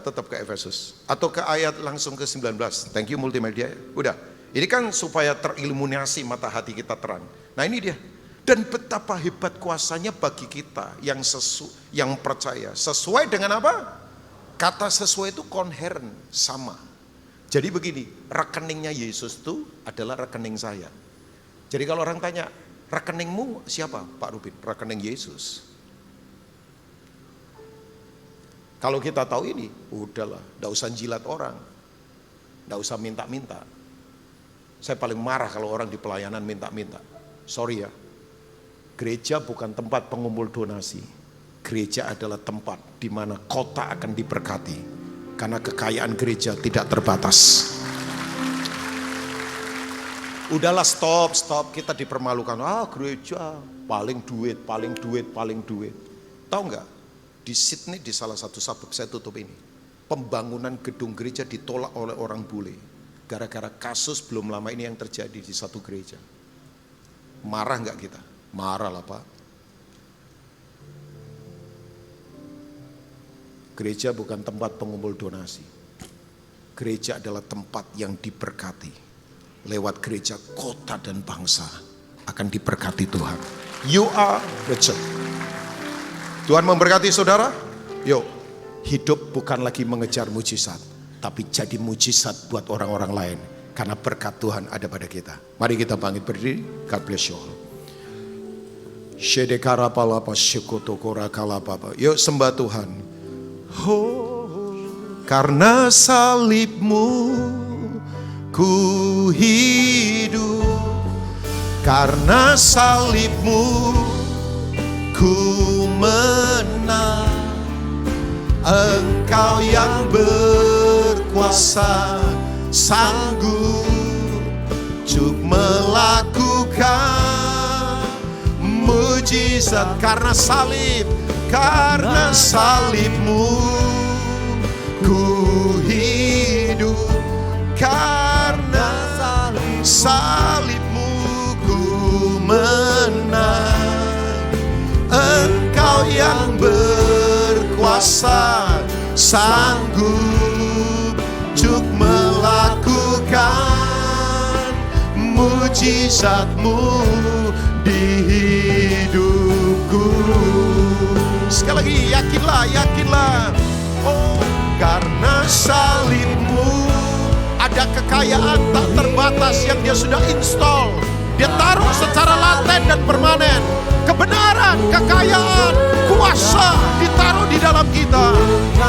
Tetap ke Efesus. Atau ke ayat langsung ke 19. Thank you multimedia. Udah, ini kan supaya terilluminasi mata hati kita terang. Nah ini dia. Dan betapa hebat kuasanya bagi kita yang percaya. Sesuai dengan apa? Kata sesuai itu konheren, sama. Jadi begini, rekeningnya Yesus itu adalah rekening saya. Jadi kalau orang tanya, rekeningmu siapa Pak Rubin? Rekening Yesus. Kalau kita tahu ini, udahlah, tidak usah jilat orang. Tidak usah minta-minta. Saya paling marah kalau orang di pelayanan minta-minta. Sorry ya, gereja bukan tempat pengumpul donasi. Gereja adalah tempat di mana kota akan diberkati. Karena kekayaan gereja tidak terbatas. Udahlah stop, kita dipermalukan. Gereja paling duit. Tahu nggak? Di Sydney di salah satu suburb, saya tutup ini. Pembangunan gedung gereja ditolak oleh orang bule. Gara-gara kasus belum lama ini yang terjadi di satu gereja. Marah nggak kita? Marah lah Pak. Gereja bukan tempat pengumpul donasi. Gereja adalah tempat yang diberkati. Lewat gereja, kota dan bangsa akan diberkati Tuhan. You are the church. Tuhan memberkati saudara. Yuk, hidup bukan lagi mengejar mujizat, tapi jadi mujizat buat orang-orang lain. Karena berkat Tuhan ada pada kita. Mari kita bangkit berdiri. God bless you all. Yuk sembah Tuhan. Karena salibmu ku hidup, karena salibmu ku menang. Engkau yang berkuasa, sanggup untuk melakukan mujizat. Karena salib, karena salibmu ku hidup, karena salibmu ku menang. Engkau yang berkuasa, sanggup untuk melakukan mujizatmu di hidupku. Sekali lagi, yakinlah. Oh, karena salibmu ada kekayaan tak terbatas yang dia sudah install. Dia taruh secara laten dan permanen. Kebenaran, kekayaan, kuasa ditaruh di dalam kita.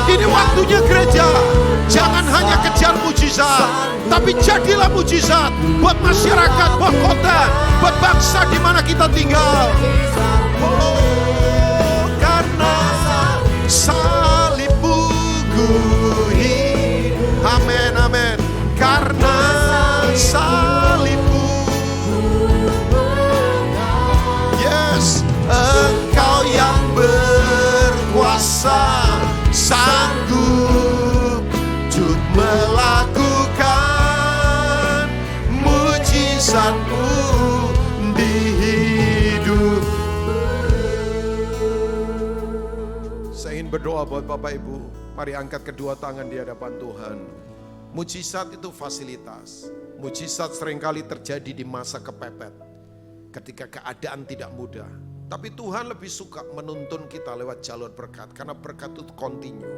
Ini waktunya gereja. Jangan hanya kejar mujizat, tapi jadilah mujizat buat masyarakat, buat kota, buat bangsa di mana kita tinggal. Oh, karena salibmu ku hidup. Amin, amin. Karena salibmu, yes, engkau yang berkuasa, sanggup untuk melakukan mujizatmu di hidup. Saya ingin berdoa buat Bapak Ibu. Mari angkat kedua tangan di hadapan Tuhan. Mujizat itu fasilitas. Mujizat seringkali terjadi di masa kepepet. Ketika keadaan tidak mudah. Tapi Tuhan lebih suka menuntun kita lewat jalur berkat. Karena berkat itu continue.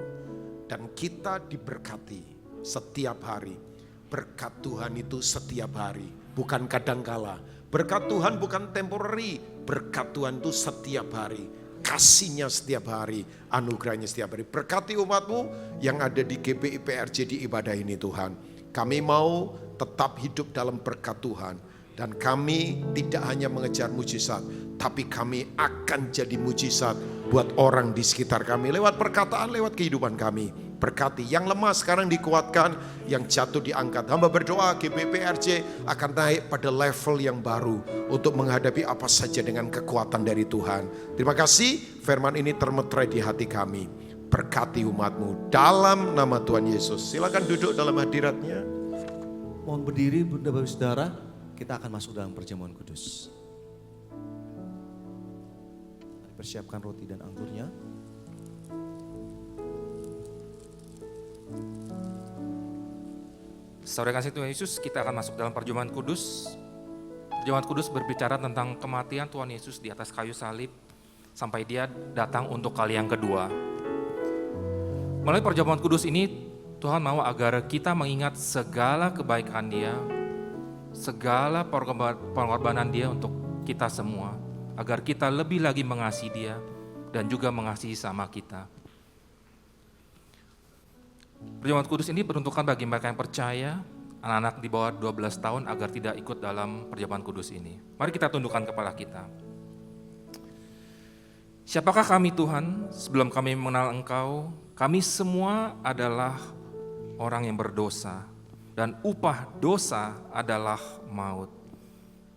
Dan kita diberkati setiap hari. Berkat Tuhan itu setiap hari. Bukan kadangkala. Berkat Tuhan bukan temporary. Berkat Tuhan itu setiap hari. Kasihnya setiap hari, anugerahnya setiap hari. Berkati umatmu yang ada di GBI PRJ di ibadah ini Tuhan. Kami mau tetap hidup dalam berkat Tuhan. Dan kami tidak hanya mengejar mujizat, tapi kami akan jadi mujizat buat orang di sekitar kami. Lewat perkataan, lewat kehidupan kami. Berkati yang lemah sekarang dikuatkan, yang jatuh diangkat. Hamba berdoa GBPRJ akan naik pada level yang baru untuk menghadapi apa saja dengan kekuatan dari Tuhan. Terima kasih, firman ini termeterai di hati kami. Berkati umat-Mu dalam nama Tuhan Yesus. Silakan duduk dalam hadirat-Nya. Mohon berdiri Bunda Bapak Saudara, kita akan masuk dalam perjamuan kudus. Persiapkan roti dan anggurnya. Saudara kasih Tuhan Yesus, kita akan masuk dalam perjamuan kudus. Perjamuan kudus berbicara tentang kematian Tuhan Yesus di atas kayu salib sampai Dia datang untuk kali yang kedua. Melalui perjamuan kudus ini, Tuhan mau agar kita mengingat segala kebaikan Dia, segala pengorbanan Dia untuk kita semua, agar kita lebih lagi mengasihi Dia dan juga mengasihi sama kita. Perjamuan kudus ini peruntukan bagi mereka yang percaya, anak-anak di bawah 12 tahun agar tidak ikut dalam perjamuan kudus ini. Mari kita tundukkan kepala kita. Siapakah kami Tuhan sebelum kami mengenal Engkau? Kami semua adalah orang yang berdosa dan upah dosa adalah maut.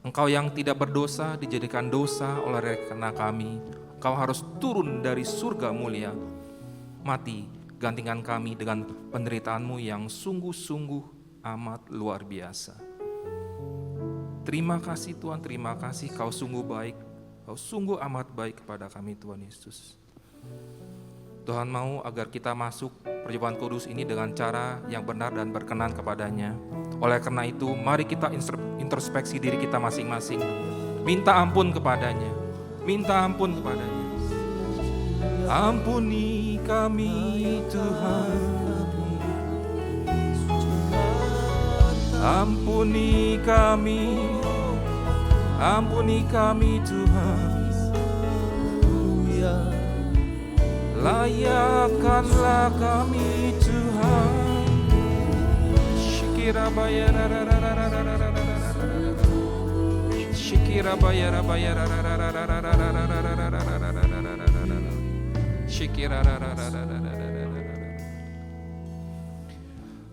Engkau yang tidak berdosa dijadikan dosa oleh karena kami. Engkau harus turun dari surga mulia, mati gantikan kami dengan penderitaanmu yang sungguh-sungguh amat luar biasa. Terima kasih Tuhan, terima kasih Kau sungguh baik, Kau sungguh amat baik kepada kami Tuhan Yesus. Tuhan mau agar kita masuk perjamuan kudus ini dengan cara yang benar dan berkenan kepadanya. Oleh karena itu, mari kita introspeksi diri kita masing-masing. Minta ampun kepadanya, minta ampun kepadanya. Ampuni kami Tuhan, ampuni kami Tuhan. Layakkanlah kami Tuhan. Shikira bayara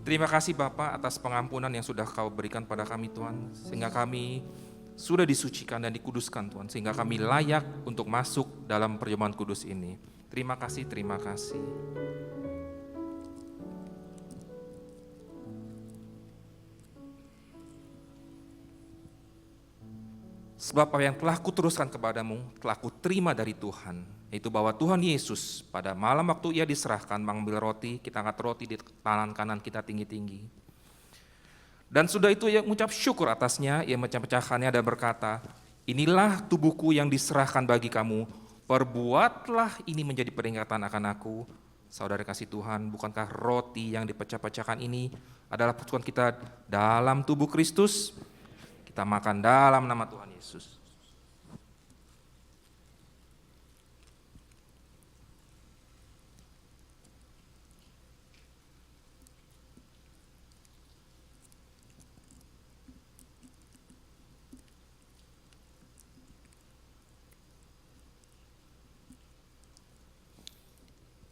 Terima kasih Bapa atas pengampunan yang sudah Kau berikan pada kami Tuhan, sehingga kami sudah disucikan dan dikuduskan Tuhan, sehingga kami layak untuk masuk dalam perjamuan kudus ini. Terima kasih, terima kasih. Sebab apa yang telah kuteruskan kepadamu, telah kuterima dari Tuhan, yaitu bahwa Tuhan Yesus pada malam waktu Ia diserahkan mengambil roti, kita angkat roti di tangan kanan kita tinggi-tinggi. Dan sudah itu Ia mengucap syukur atasnya, Ia memecah-pecahkannya dan berkata, inilah tubuhku yang diserahkan bagi kamu, perbuatlah ini menjadi peringatan akan aku. Saudara kasih Tuhan, bukankah roti yang dipecah-pecahkan ini adalah persekutuan kita dalam tubuh Kristus? Kita makan dalam nama Tuhan Yesus.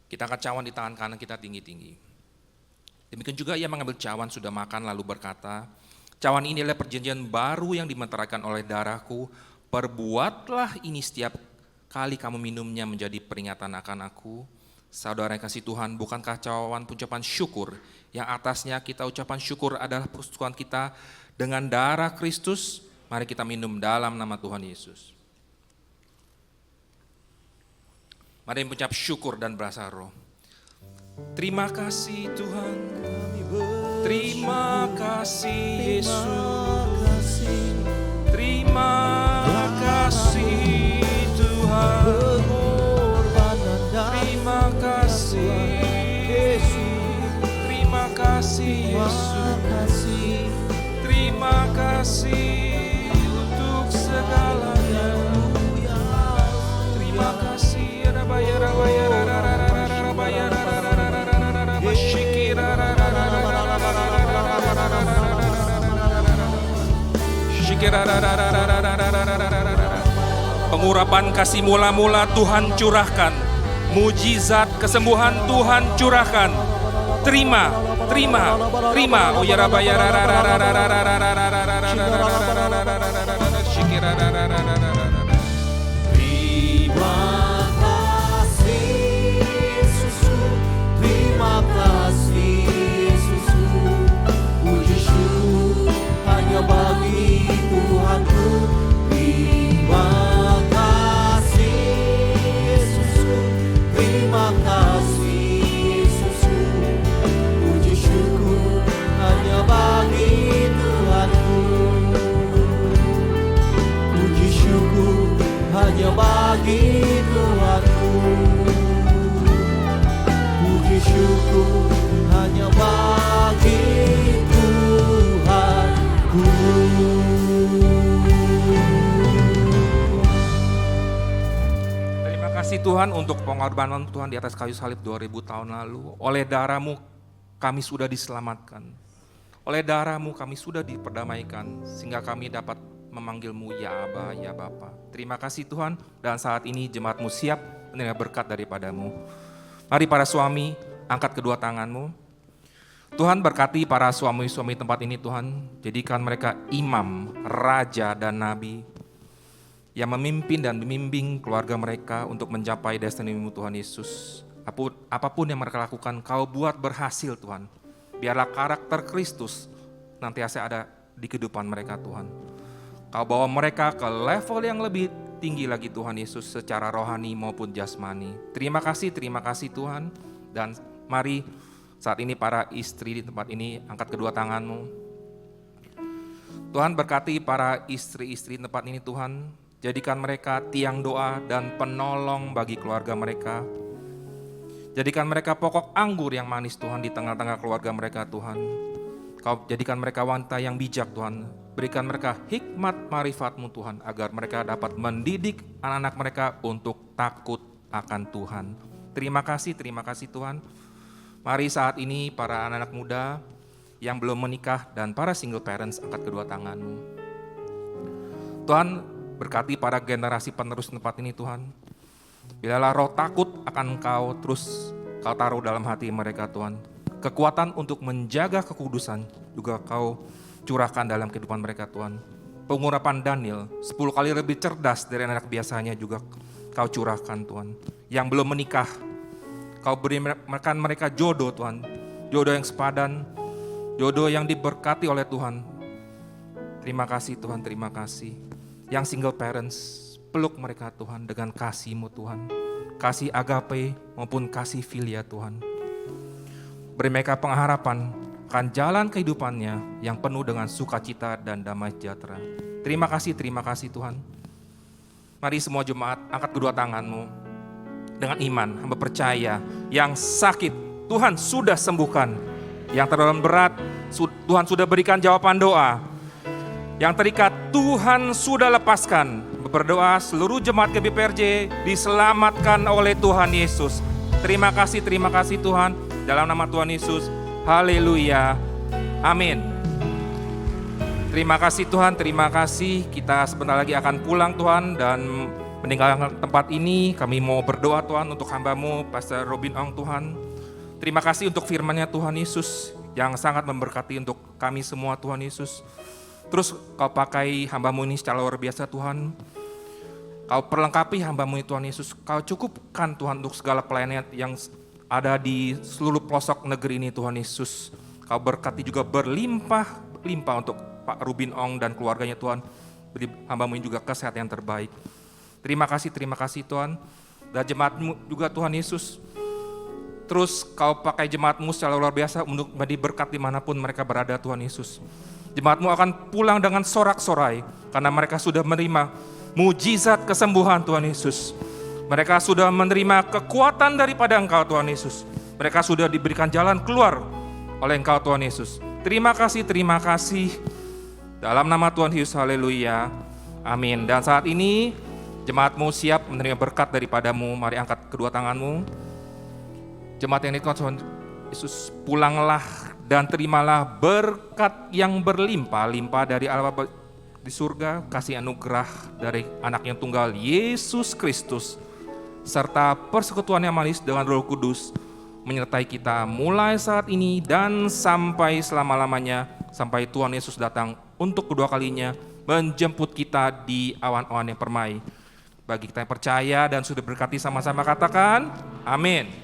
Kita angkat cawan di tangan kanan kita tinggi-tinggi. Demikian juga Ia mengambil cawan sudah makan lalu berkata, cawan ini adalah perjanjian baru yang dimeteraikan oleh darahku. Perbuatlah ini setiap kali kamu minumnya menjadi peringatan akan aku. Saudara yang kasih Tuhan, bukankah cawan ucapan syukur yang atasnya kita ucapan syukur adalah persekutuan kita dengan darah Kristus? Mari kita minum dalam nama Tuhan Yesus. Mari mengucap syukur dan berasa roh. Terima kasih Tuhan, terima kasih Yesus, terima kasih Tuhan, terima kasih Yesus, terima kasih Yesus, terima kasih untuk segalanya, terima kasih. Pengurapan kasih mula-mula Tuhan curahkan. Mujizat kesembuhan Tuhan curahkan. Terima, terima, terima. Oh ya Rabba ya Terima kasih Yesusku, puji syukur hanya bagi Tuhanku. Terima kasih Yesusku, terima kasih Yesusku, puji syukur hanya bagi Tuhanku. Puji syukur hanya bagi Tuhanku. Puji syukur hanya bagi Tuhanku. Terima kasih Tuhan untuk pengorbanan Tuhan di atas kayu salib 2000 tahun lalu. Oleh darah-Mu kami sudah diselamatkan. Oleh darah-Mu kami sudah diperdamaikan sehingga kami dapat memanggil-Mu ya Aba, ya Bapa. Terima kasih Tuhan, dan saat ini jemaat-Mu siap menerima berkat daripada-Mu. Mari para suami, angkat kedua tanganmu. Tuhan berkati para suami-suami tempat ini Tuhan. Jadikan mereka imam, raja, dan nabi yang memimpin dan membimbing keluarga mereka untuk mencapai destiny-Mu Tuhan Yesus. Apapun yang mereka lakukan, Kau buat berhasil Tuhan. Biarlah karakter Kristus nantiasa ada di kehidupan mereka Tuhan. Kau bawa mereka ke level yang lebih tinggi lagi Tuhan Yesus secara rohani maupun jasmani. Terima kasih Tuhan. Dan mari saat ini para istri di tempat ini angkat kedua tanganmu. Tuhan berkati para istri-istri di tempat ini Tuhan. Jadikan mereka tiang doa dan penolong bagi keluarga mereka. Jadikan mereka pokok anggur yang manis Tuhan di tengah-tengah keluarga mereka Tuhan. Kau jadikan mereka wanita yang bijak Tuhan. Berikan mereka hikmat marifat-Mu Tuhan, agar mereka dapat mendidik anak-anak mereka untuk takut akan Tuhan. Terima kasih Tuhan. Mari saat ini para anak-anak muda yang belum menikah dan para single parents, angkat kedua tanganmu. Tuhan berkati para generasi penerus tempat ini Tuhan. Biarlah roh takut akan Engkau terus Kau taruh dalam hati mereka Tuhan. Kekuatan untuk menjaga kekudusan juga Kau curahkan dalam kehidupan mereka Tuhan. Pengurapan Daniel 10 kali lebih cerdas dari anak biasanya juga Kau curahkan Tuhan. Yang belum menikah, Kau berikan mereka jodoh Tuhan. Jodoh yang sepadan, jodoh yang diberkati oleh Tuhan. Terima kasih Tuhan, terima kasih. Yang single parents, peluk mereka Tuhan dengan kasih-Mu Tuhan. Kasih agape maupun kasih filia Tuhan. Beri mereka pengharapan akan jalan kehidupannya yang penuh dengan sukacita dan damai sejahtera. Terima kasih Tuhan. Mari semua jemaat angkat kedua tanganmu. Dengan iman, hamba percaya yang sakit Tuhan sudah sembuhkan. Yang terlalu berat Tuhan sudah berikan jawaban doa. Yang terikat Tuhan sudah lepaskan. Berdoa seluruh jemaat GBPRJ diselamatkan oleh Tuhan Yesus. Terima kasih Tuhan. Dalam nama Tuhan Yesus. Haleluya. Amin. Terima kasih Tuhan, terima kasih. Kita sebentar lagi akan pulang Tuhan dan meninggalkan tempat ini. Kami mau berdoa Tuhan untuk hamba-Mu, Pastor Robin Ong Tuhan. Terima kasih untuk firman-Nya Tuhan Yesus yang sangat memberkati untuk kami semua Tuhan Yesus. Terus Kau pakai hamba-Mu ini secara luar biasa Tuhan. Kau perlengkapi hamba-Mu Tuhan Yesus. Kau cukupkan Tuhan untuk segala pelayanan yang ada di seluruh pelosok negeri ini Tuhan Yesus. Kau berkati juga berlimpah untuk Pak Rubin Ong dan keluarganya Tuhan. Beri hamba-Mu juga kesehatan yang terbaik. Terima kasih Tuhan. Dan jemaat-Mu juga Tuhan Yesus. Terus Kau pakai jemaat-Mu secara luar biasa untuk menjadi berkat dimanapun mereka berada Tuhan Yesus. Jemaat-Mu akan pulang dengan sorak-sorai karena mereka sudah menerima mujizat kesembuhan Tuhan Yesus. Mereka sudah menerima kekuatan daripada Engkau Tuhan Yesus. Mereka sudah diberikan jalan keluar oleh Engkau Tuhan Yesus. Terima kasih. Dalam nama Tuhan Yesus, haleluya. Amin. Dan saat ini jemaat-Mu siap menerima berkat daripada-Mu. Mari angkat kedua tanganmu. Jemaat yang dikasihi Tuhan Yesus, pulanglah dan terimalah berkat yang berlimpah-limpah dari Allah Bapa di surga, kasih anugerah dari anak yang tunggal Yesus Kristus, serta persekutuan yang manis dengan Roh Kudus menyertai kita mulai saat ini dan sampai selama-lamanya, sampai Tuhan Yesus datang untuk kedua kalinya menjemput kita di awan-awan yang permai. Bagi kita yang percaya dan sudah berkati sama-sama katakan, amin.